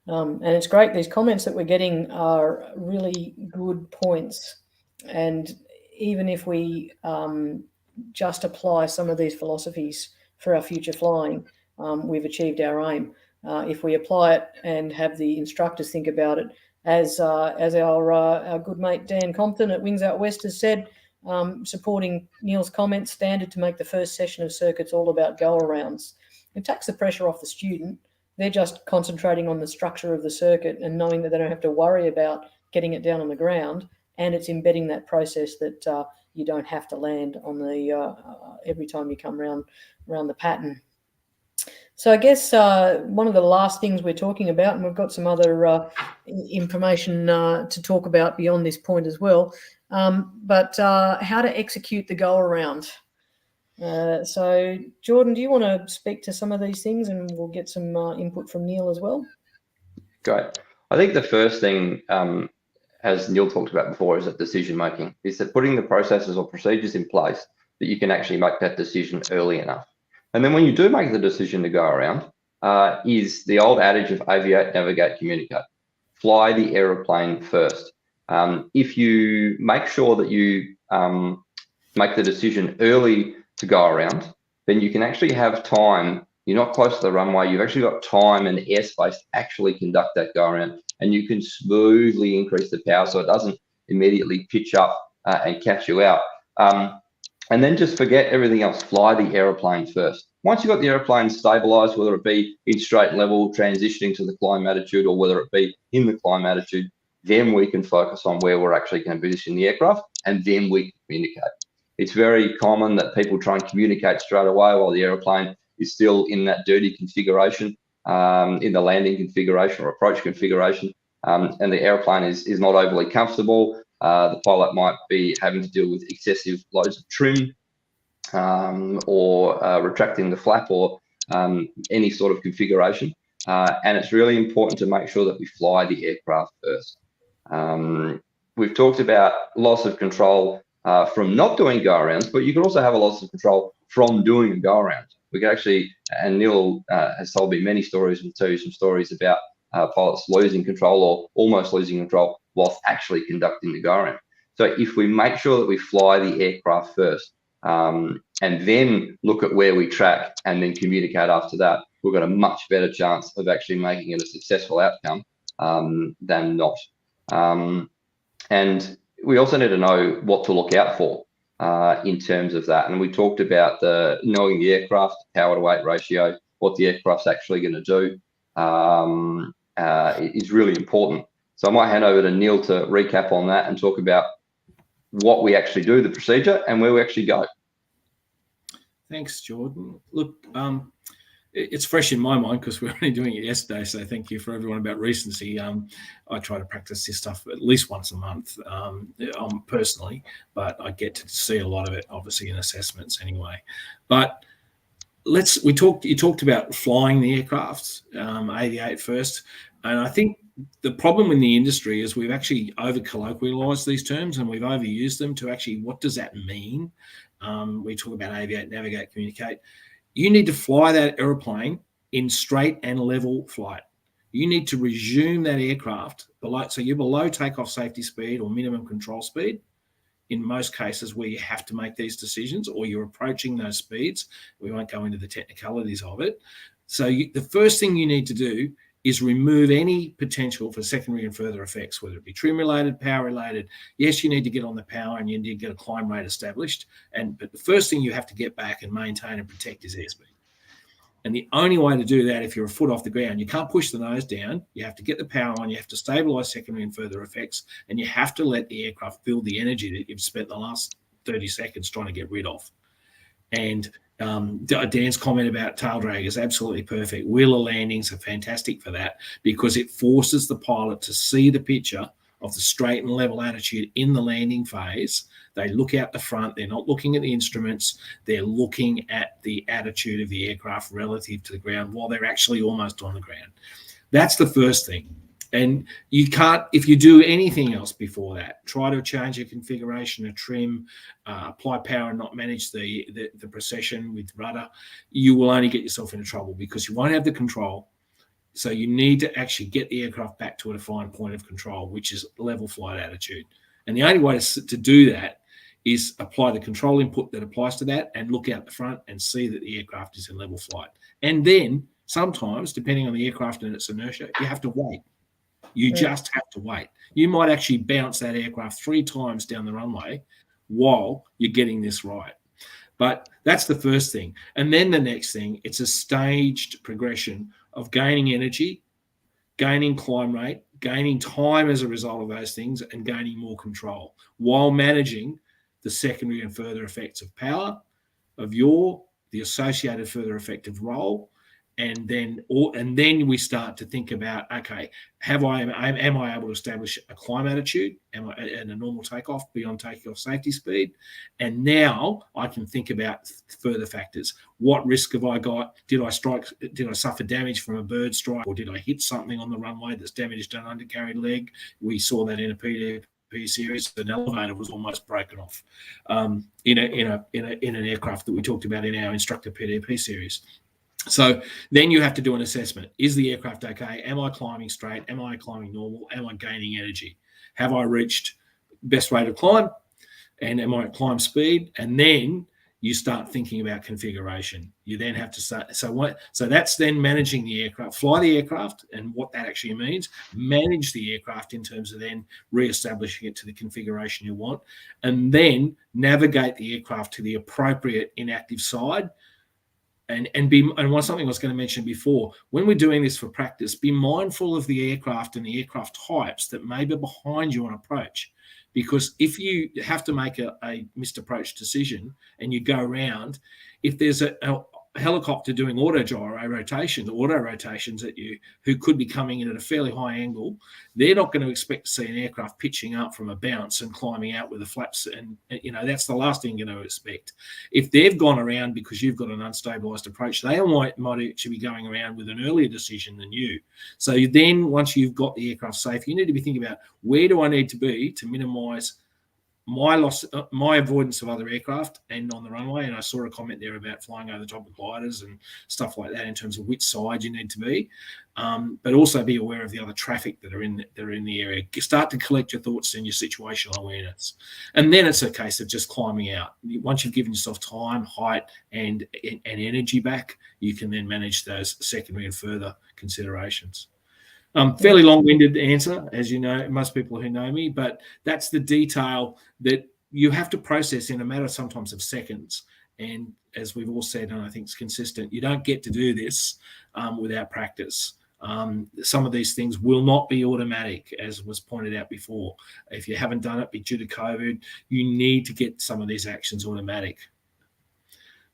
And it's great. These comments that we're getting are really good points. And even if we just apply some of these philosophies for our future flying, we've achieved our aim. If we apply it and have the instructors think about it, as our good mate Dan Compton at Wings Out West has said, supporting Neil's comments, standard to make the first session of circuits all about go-arounds. It takes the pressure off the student. They're just concentrating on the structure of the circuit and knowing that they don't have to worry about getting it down on the ground, and it's embedding that process that you don't have to land on the every time you come around the pattern. So I guess one of the last things we're talking about, and we've got some other information to talk about beyond this point as well, but how to execute the go-around. So Jordan, do you want to speak to some of these things, and we'll get some input from Neil as well? Great. I think the first thing, as Neil talked about before, is that decision making. Is that putting the processes or procedures in place that you can actually make that decision early enough. And then when you do make the decision to go around, is the old adage of aviate, navigate, communicate. Fly the aeroplane first. If you make sure that you make the decision early to go around, then you can actually have time. You're not close to the runway. You've actually got time and airspace to actually conduct that go around, and you can smoothly increase the power so it doesn't immediately pitch up and catch you out. And then just forget everything else. Fly the aeroplane first. Once you've got the aeroplane stabilized, whether it be in straight level, transitioning to the climb attitude, or whether it be in the climb attitude, then we can focus on where we're actually going to position the aircraft, and then we can communicate. It's very common that people try and communicate straight away while the aeroplane is still in that dirty configuration, in the landing configuration or approach configuration, and the airplane is not overly comfortable. The pilot might be having to deal with excessive loads of trim, or retracting the flap, or any sort of configuration. And it's really important to make sure that we fly the aircraft first. We've talked about loss of control from not doing go-arounds, but you can also have a loss of control from doing a go-around. We can actually, and Neil has told me many stories, and tell you some stories about pilots losing control or almost losing control whilst actually conducting the go-around. So if we make sure that we fly the aircraft first, and then look at where we track and then communicate after that, we've got a much better chance of actually making it a successful outcome than not. And we also need to know what to look out for in terms of that. And we talked about knowing the aircraft, power to weight ratio, what the aircraft's actually going to do is really important. So I might hand over to Neil to recap on that and talk about what we actually do, the procedure, and where we actually go. Thanks, Jordan. Look, it's fresh in my mind because we were only doing it yesterday, so thank you for everyone about recency. I try to practice this stuff at least once a month personally, but I get to see a lot of it, obviously, in assessments anyway. But you talked about flying the aircraft, aviate first, and I think the problem in the industry is we've actually over-colloquialised these terms and we've overused them to actually, what does that mean? We talk about aviate, navigate, communicate. You need to fly that aeroplane in straight and level flight. You need to resume that aircraft below, so you're below takeoff safety speed or minimum control speed in most cases where you have to make these decisions, or you're approaching those speeds. We won't go into the technicalities of it. So the first thing you need to do is remove any potential for secondary and further effects, whether it be trim related, power related. Yes, you need to get on the power and you need to get a climb rate established. But the first thing you have to get back and maintain and protect is airspeed. And the only way to do that, if you're a foot off the ground, you can't push the nose down. You have to get the power on, you have to stabilize secondary and further effects, and you have to let the aircraft feel the energy that you've spent the last 30 seconds trying to get rid of. And Dan's comment about tail drag is absolutely perfect. Wheeler landings are fantastic for that because it forces the pilot to see the picture of the straight and level attitude in the landing phase. They look out the front. They're not looking at the instruments. They're looking at the attitude of the aircraft relative to the ground while they're actually almost on the ground. That's the first thing. And you can't, if you do anything else before that, try to change your configuration, a trim, apply power and not manage the precession with rudder, you will only get yourself into trouble because you won't have the control. So you need to actually get the aircraft back to a defined point of control, which is level flight attitude. And the only way to do that is apply the control input that applies to that and look out the front and see that the aircraft is in level flight. And then sometimes, depending on the aircraft and its inertia, you have to wait. You just have to wait. You might actually bounce that aircraft 3 times down the runway while you're getting this right. But that's the first thing. And then the next thing, it's a staged progression of gaining energy, gaining climb rate, gaining time as a result of those things, and gaining more control while managing the secondary and further effects of power, of the associated further effective roll. And then we start to think about, okay, am I able to establish a climb attitude and a normal takeoff beyond takeoff safety speed? And now I can think about further factors. What risk have I got? Did I suffer damage from a bird strike, or did I hit something on the runway that's damaged an undercarried leg? We saw that in a PDP series. An elevator was almost broken off in an aircraft that we talked about in our instructor PDP series. So then you have to do an assessment. Is the aircraft okay? Am I climbing straight? Am I climbing normal? Am I gaining energy? Have I reached best rate of climb? And am I at climb speed? And then you start thinking about configuration. You then have to start. So that's then managing the aircraft, fly the aircraft, and what that actually means. Manage the aircraft in terms of then re-establishing it to the configuration you want, and then navigate the aircraft to the appropriate inactive side. something I was going to mention before, when we're doing this for practice, be mindful of the aircraft and the aircraft types that may be behind you on approach. Because if you have to make a missed approach decision and you go around, if there's a helicopter doing auto rotations at you, who could be coming in at a fairly high angle, they're not going to expect to see an aircraft pitching up from a bounce and climbing out with the flaps, and that's the last thing you're going to expect. If they've gone around because you've got an unstabilized approach, they might actually be going around with an earlier decision than you. So then, once you've got the aircraft safe, you need to be thinking about, where do I need to be to minimize my avoidance of other aircraft and on the runway. And I saw a comment there about flying over the top of gliders and stuff like that in terms of which side you need to be, but also be aware of the other traffic that are in the area. Start to collect your thoughts and your situational awareness, and then it's a case of just climbing out. Once you've given yourself time, height, and energy back, you can then manage those secondary and further considerations. Fairly long-winded answer, as you know, most people who know me, but that's the detail that you have to process in a matter sometimes of seconds. And as we've all said, and I think it's consistent, you don't get to do this without practice. Some of these things will not be automatic, as was pointed out before. If you haven't done it due to COVID, you need to get some of these actions automatic.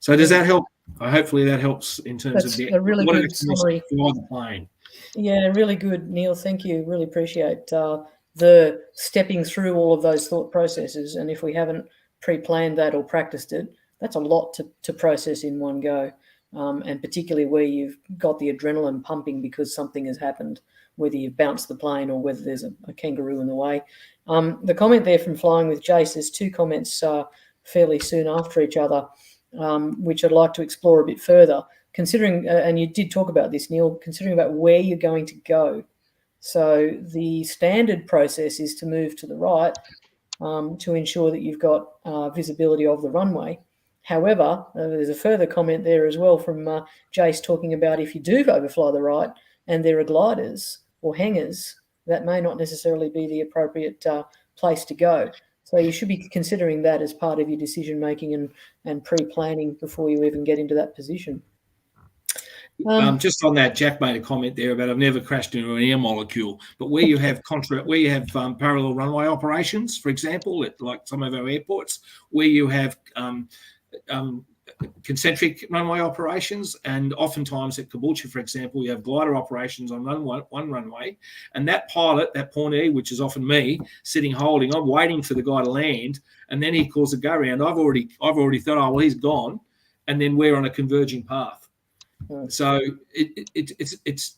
So does that help? Hopefully that helps in terms That's of a really good summary. For the plane. Yeah, really good, Neil. Thank you. Really appreciate the stepping through all of those thought processes. And if we haven't pre-planned that or practiced it, that's a lot to process in one go. And particularly where you've got the adrenaline pumping because something has happened, whether you've bounced the plane or whether there's a kangaroo in the way. The comment there from Flying with Jace, there's two comments fairly soon after each other, which I'd like to explore a bit further. Considering, and you did talk about this, Neil, considering about where you're going to go. So the standard process is to move to the right to ensure that you've got visibility of the runway. However, there's a further comment there as well from Jace talking about if you do overfly the right and there are gliders or hangars, that may not necessarily be the appropriate place to go. So you should be considering that as part of your decision making and pre-planning before you even get into that position. Just on that, Jack made a comment there about I've never crashed into an air molecule, but where you have parallel runway operations, for example, at like some of our airports, where you have concentric runway operations, and oftentimes at Caboolture, for example, you have glider operations on one runway, and that pilot, that Pawnee, which is often me, sitting holding, I'm waiting for the guy to land, and then he calls a go round. I've already thought, oh well, he's gone, and then we're on a converging path. So it's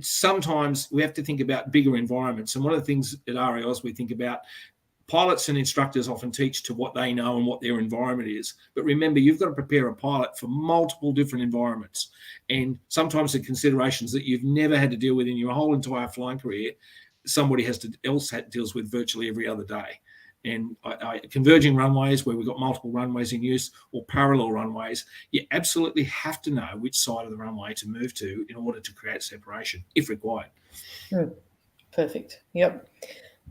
sometimes we have to think about bigger environments. And one of the things at RAAus we think about, pilots and instructors often teach to what they know and what their environment is. But remember, you've got to prepare a pilot for multiple different environments. And sometimes the considerations that you've never had to deal with in your whole entire flying career, somebody else deals with virtually every other day. And converging runways where we've got multiple runways in use, or parallel runways, you absolutely have to know which side of the runway to move to in order to create separation, if required. Perfect. Yep.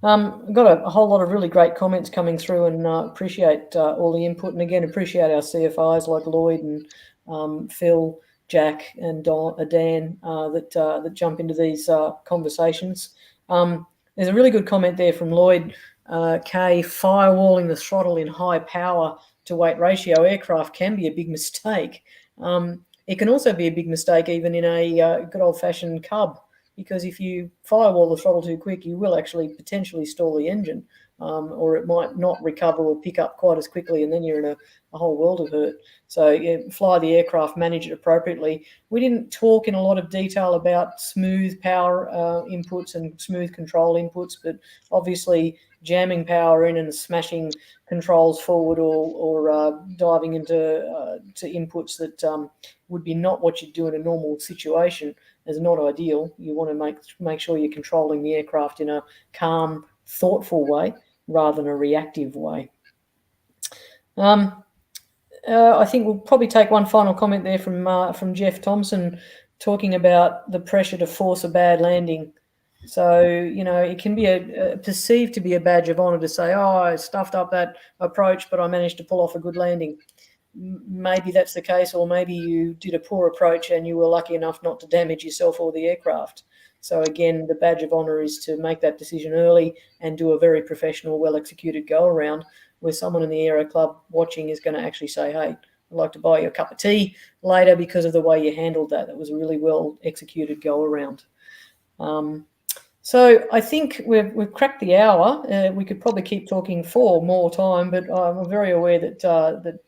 I've got a whole lot of really great comments coming through, and appreciate all the input. And again, appreciate our CFIs like Lloyd and Phil, Jack, and Dan that jump into these conversations. There's a really good comment there from Lloyd. K, firewalling the throttle in high power to weight ratio aircraft can be a big mistake. It can also be a big mistake even in a good old-fashioned Cub, because if you firewall the throttle too quick, you will actually potentially stall the engine, or it might not recover or pick up quite as quickly, and then you're in a whole world of hurt. So yeah, fly the aircraft, manage it appropriately. We didn't talk in a lot of detail about smooth power inputs and smooth control inputs, but obviously jamming power in and smashing controls forward or diving into to inputs that would be not what you'd do in a normal situation is not ideal. You want to make sure you're controlling the aircraft in a calm, thoughtful way rather than a reactive way. I think we'll probably take one final comment there from Jeff Thompson talking about the pressure to force a bad landing. So, it can be perceived to be a badge of honor to say, oh, I stuffed up that approach, but I managed to pull off a good landing. maybe that's the case, or maybe you did a poor approach and you were lucky enough not to damage yourself or the aircraft. So again, the badge of honour is to make that decision early and do a very professional, well-executed go-around where someone in the Aero Club watching is going to actually say, hey, I'd like to buy you a cup of tea later because of the way you handled that. That was a really well-executed go-around. So I think we've cracked the hour. We could probably keep talking for more time, but I'm very aware that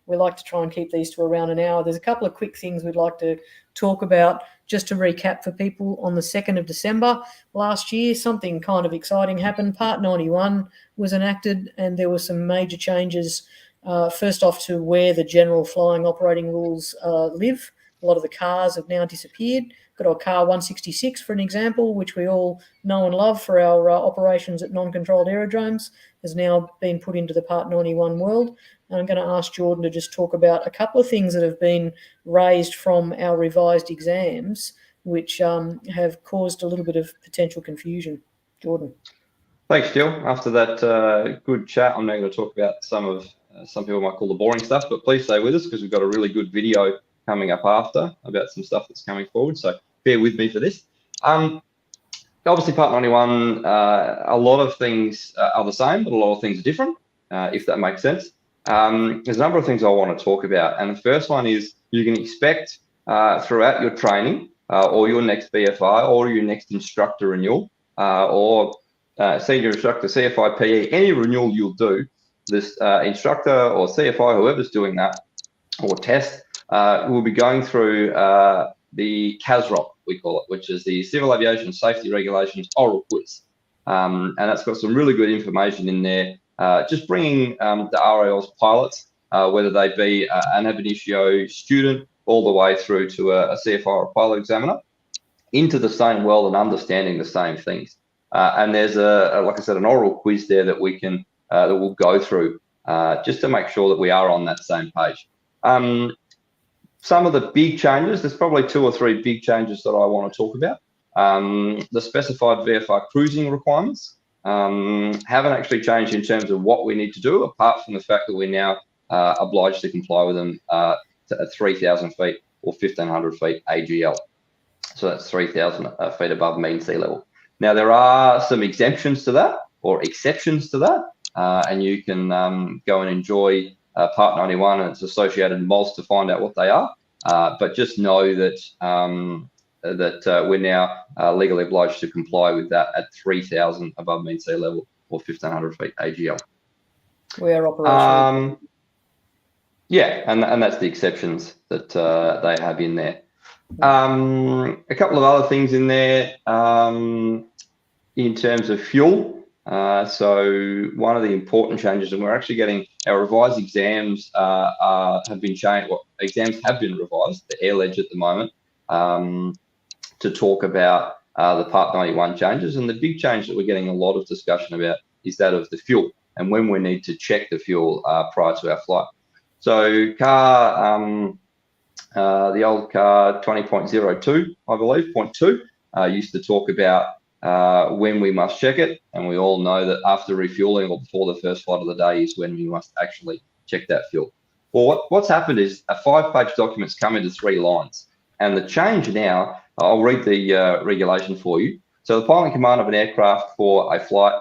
we like to try and keep these to around an hour. There's a couple of quick things we'd like to talk about. Just to recap for people, on the 2nd of December last year, something kind of exciting happened. Part 91 was enacted, and there were some major changes. First off, to where the general flying operating rules live. A lot of the cars have now disappeared. Got our car 166, for an example, which we all know and love for our operations at non-controlled aerodromes, has now been put into the Part 91 world. And I'm going to ask Jordan to just talk about a couple of things that have been raised from our revised exams, which have caused a little bit of potential confusion. Jordan. Thanks, Jill. After that good chat, I'm now going to talk about some people might call the boring stuff, but please stay with us because we've got a really good video coming up after about some stuff that's coming forward. So bear with me for this. Obviously, Part 91, a lot of things are the same, but a lot of things are different, if that makes sense. There's a number of things I want to talk about. And the first one is you can expect throughout your training or your next BFI or your next instructor renewal or senior instructor, CFI, PE, any renewal you'll do, this instructor or CFI, whoever's doing that, or test, will be going through the CASROC, we call it, which is the Civil Aviation Safety Regulations oral quiz. And that's got some really good information in there, just bringing the RAL's pilots, whether they be an ab initio student all the way through to a CFI or a pilot examiner, into the same world and understanding the same things. And there's like I said, an oral quiz there that we can that we'll go through just to make sure that we are on that same page. Some of the big changes, there's probably 2 or 3 big changes that I want to talk about. The specified VFR cruising requirements haven't actually changed in terms of what we need to do, apart from the fact that we're now obliged to comply with them at 3,000 feet or 1,500 feet AGL. So that's 3,000 feet above mean sea level. Now, there are some exemptions to that or exceptions to that, and you can go and enjoy Part 91 and its associated mods to find out what they are. But just know that we're now legally obliged to comply with that at 3,000 above mean sea level or 1,500 feet AGL. We are operational. Yeah, and that's the exceptions that they have in there. A couple of other things in there in terms of fuel. So one of the important changes, and we're actually getting our revised exams have been changed. Well, exams have been revised, the Air Ledge at the moment, to talk about the Part 91 changes. And the big change that we're getting a lot of discussion about is that of the fuel and when we need to check the fuel prior to our flight. So car, the old car 20.02, I believe, 0.2, used to talk about when we must check it, and we all know that after refueling or before the first flight of the day is when we must actually check that fuel. Well, what's happened is a 5-page document's come into 3 lines, and the change now, I'll read the regulation for you. So the pilot in command of an aircraft for a flight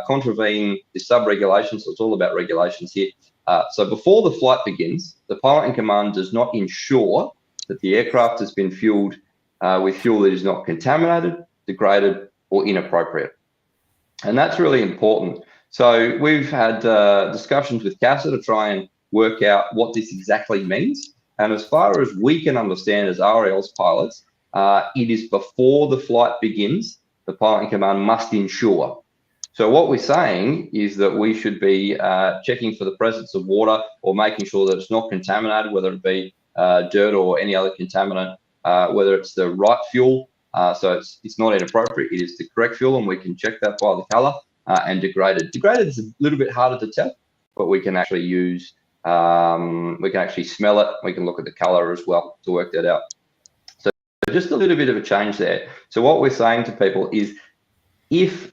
contravene the sub-regulations, so it's all about regulations here. So before the flight begins, the pilot in command does not ensure that the aircraft has been fueled with fuel that is not contaminated, degraded, or inappropriate. And that's really important. So we've had discussions with CASA to try and work out what this exactly means. And as far as we can understand as RAL's pilots, it is before the flight begins, the pilot in command must ensure. So what we're saying is that we should be checking for the presence of water or making sure that it's not contaminated, whether it be dirt or any other contaminant, whether it's the right fuel. So it's not inappropriate, it is the correct fuel, and we can check that by the colour, and degraded. Degraded is a little bit harder to tell, but we can actually use, we can actually smell it, we can look at the colour as well to work that out. So just a little bit of a change there. So what we're saying to people is, if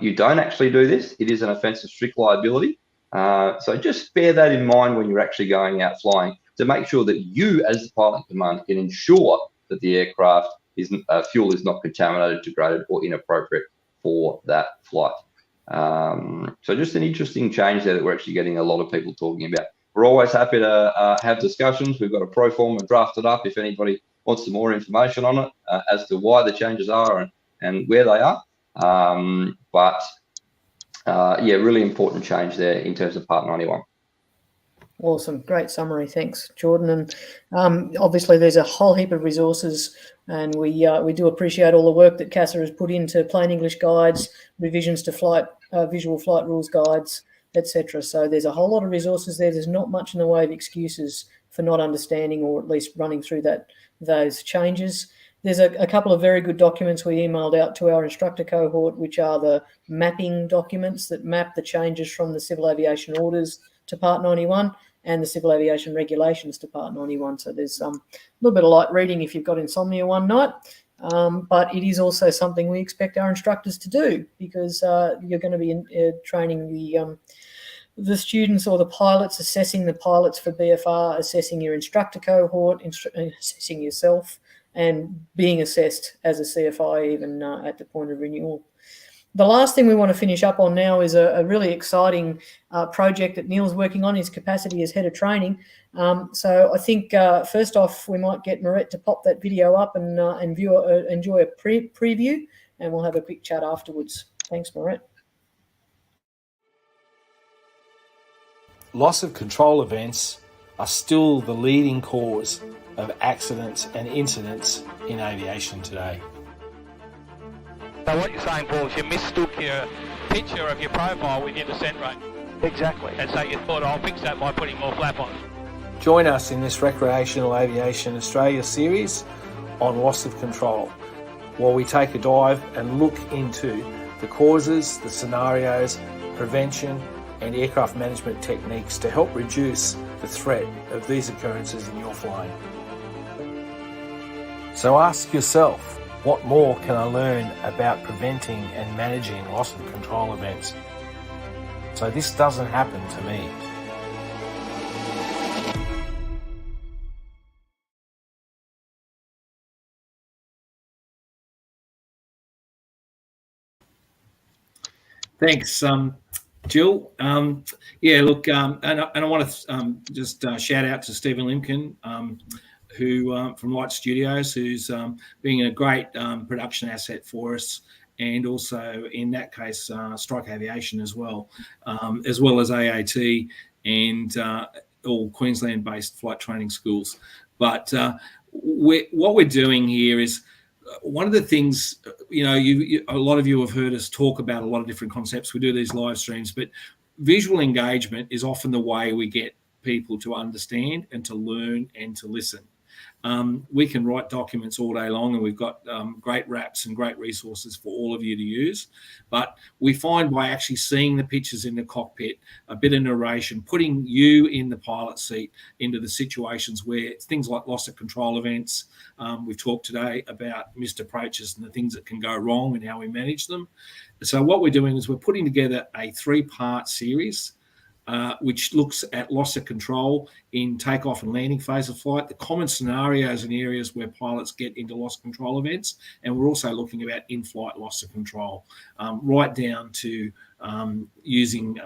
you don't actually do this, it is an offence of strict liability, So just bear that in mind when you're actually going out flying, to make sure that you, as the pilot in command, can ensure that the aircraft fuel is not contaminated, degraded, or inappropriate for that flight. So just an interesting change there that we're actually getting a lot of people talking about. We're always happy to have discussions. We've got a pro forma drafted up if anybody wants some more information on it as to why the changes are and where they are. Yeah, really important change there in terms of Part 91. Awesome. Great summary. Thanks, Jordan. And obviously there's a whole heap of resources, and we do appreciate all the work that CASA has put into plain English guides, revisions to flight, visual flight rules guides, etc. So there's a whole lot of resources there. There's not much in the way of excuses for not understanding or at least running through those changes. There's a couple of very good documents we emailed out to our instructor cohort, which are the mapping documents that map the changes from the Civil Aviation Orders to Part 91 and the Civil Aviation Regulations to Part 91. So there's a little bit of light reading if you've got insomnia one night, but it is also something we expect our instructors to do, because you're going to be training the students or the pilots, assessing the pilots for BFR, assessing your instructor cohort, assessing yourself, and being assessed as a CFI even at the point of renewal. The last thing we want to finish up on now is a really exciting project that Neil's working on, his capacity as head of training. So I think first off, we might get Moret to pop that video up and enjoy a preview, and we'll have a quick chat afterwards. Thanks, Moret. Loss of control events are still the leading cause of accidents and incidents in aviation today. So what you're saying, Paul, is you mistook your picture of your profile with your descent rate. Exactly. And so you thought, I'll fix that by putting more flap on. Join us in this Recreational Aviation Australia series on loss of control, while we take a dive and look into the causes, the scenarios, prevention and aircraft management techniques to help reduce the threat of these occurrences in your flying. So ask yourself, what more can I learn about preventing and managing loss of control events so this doesn't happen to me? Thanks, Jill. Yeah, look, and I want to just shout out to Stephen Limkin, who from Light Studios, who's being a great production asset for us, and also in that case Strike Aviation as well as AAT and all Queensland-based flight training schools. But what we're doing here is one of the things, a lot of you have heard us talk about a lot of different concepts. We do these live streams, but visual engagement is often the way we get people to understand and to learn and to listen. We can write documents all day long, and we've got great wraps and great resources for all of you to use. But we find by actually seeing the pictures in the cockpit, a bit of narration, putting you in the pilot seat into the situations where things like loss of control events, we've talked today about missed approaches and the things that can go wrong and how we manage them. So what we're doing is we're putting together a 3-part series which looks at loss of control in takeoff and landing phase of flight, the common scenarios and areas where pilots get into loss of control events, and we're also looking about in-flight loss of control, right down to using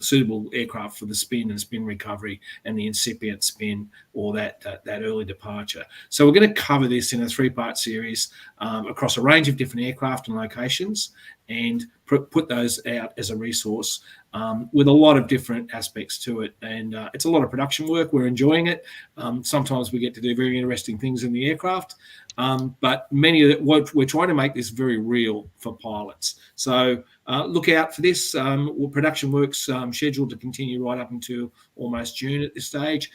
suitable aircraft for the spin and spin recovery and the incipient spin or that early departure. So we're going to cover this in a 3-part series across a range of different aircraft and locations, and put those out as a resource with a lot of different aspects to it. And it's a lot of production work. We're enjoying it. Sometimes we get to do very interesting things in the aircraft, but many of it, we're trying to make this very real for pilots. So look out for this. Production work's scheduled to continue right up until almost June at this stage.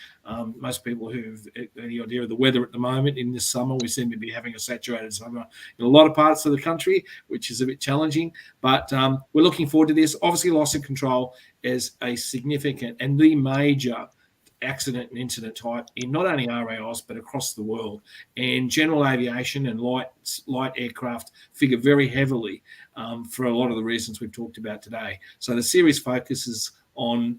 Most people who've any idea of the weather at the moment in this summer, we seem to be having a saturated summer in a lot of parts of the country, which is a bit challenging. But we're looking forward to this. Obviously, loss of control is a significant and the major accident and incident type in not only RAOs but across the world. And general aviation and light aircraft figure very heavily for a lot of the reasons we've talked about today. So the series focuses on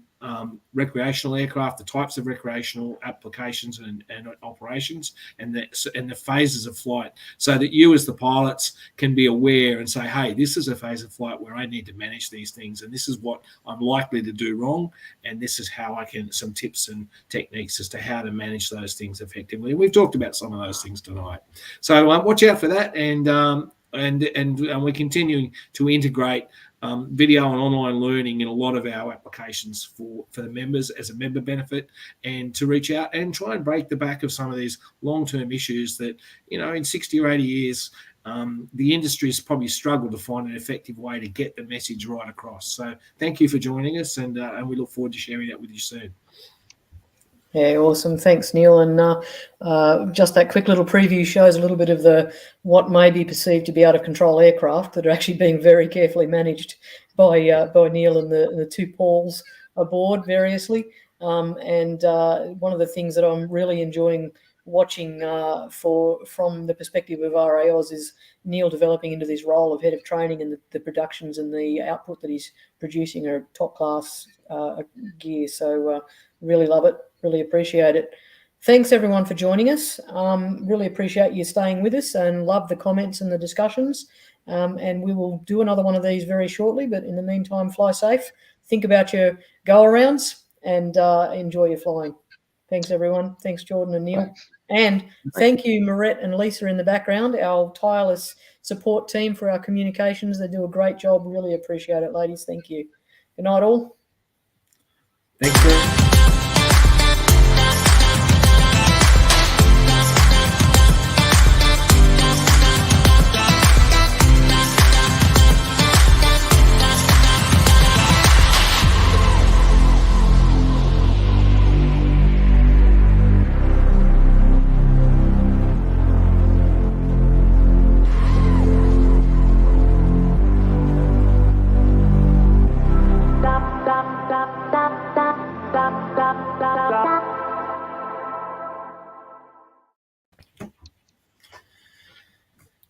recreational aircraft, the types of recreational applications and operations, and the phases of flight, so that you as the pilots can be aware and say, hey, this is a phase of flight where I need to manage these things, and this is what I'm likely to do wrong, and this is how I can, some tips and techniques as to how to manage those things effectively. We've talked about some of those things tonight, so watch out for that, and we're continuing to integrate video and online learning in a lot of our applications for the members as a member benefit, and to reach out and try and break the back of some of these long-term issues that, in 60 or 80 years, the industry has probably struggled to find an effective way to get the message right across. So thank you for joining us, and we look forward to sharing that with you soon. Yeah, awesome. Thanks, Neil. And just that quick little preview shows a little bit of what may be perceived to be out of control aircraft that are actually being very carefully managed by Neil and the two Pauls aboard variously. And one of the things that I'm really enjoying watching from the perspective of RAAus is Neil developing into this role of head of training, and the productions and the output that he's producing are top class gear. So really love it. Really appreciate it. Thanks everyone for joining us. Really appreciate you staying with us, and love the comments and the discussions. And we will do another one of these very shortly. But in the meantime, fly safe. Think about your go-arounds and enjoy your flying. Thanks everyone. Thanks Jordan and Neil. Thanks. And thank you Moret and Lisa in the background, our tireless support team for our communications. They do a great job. Really appreciate it, ladies. Thank you. Good night all. Thanks. Stop.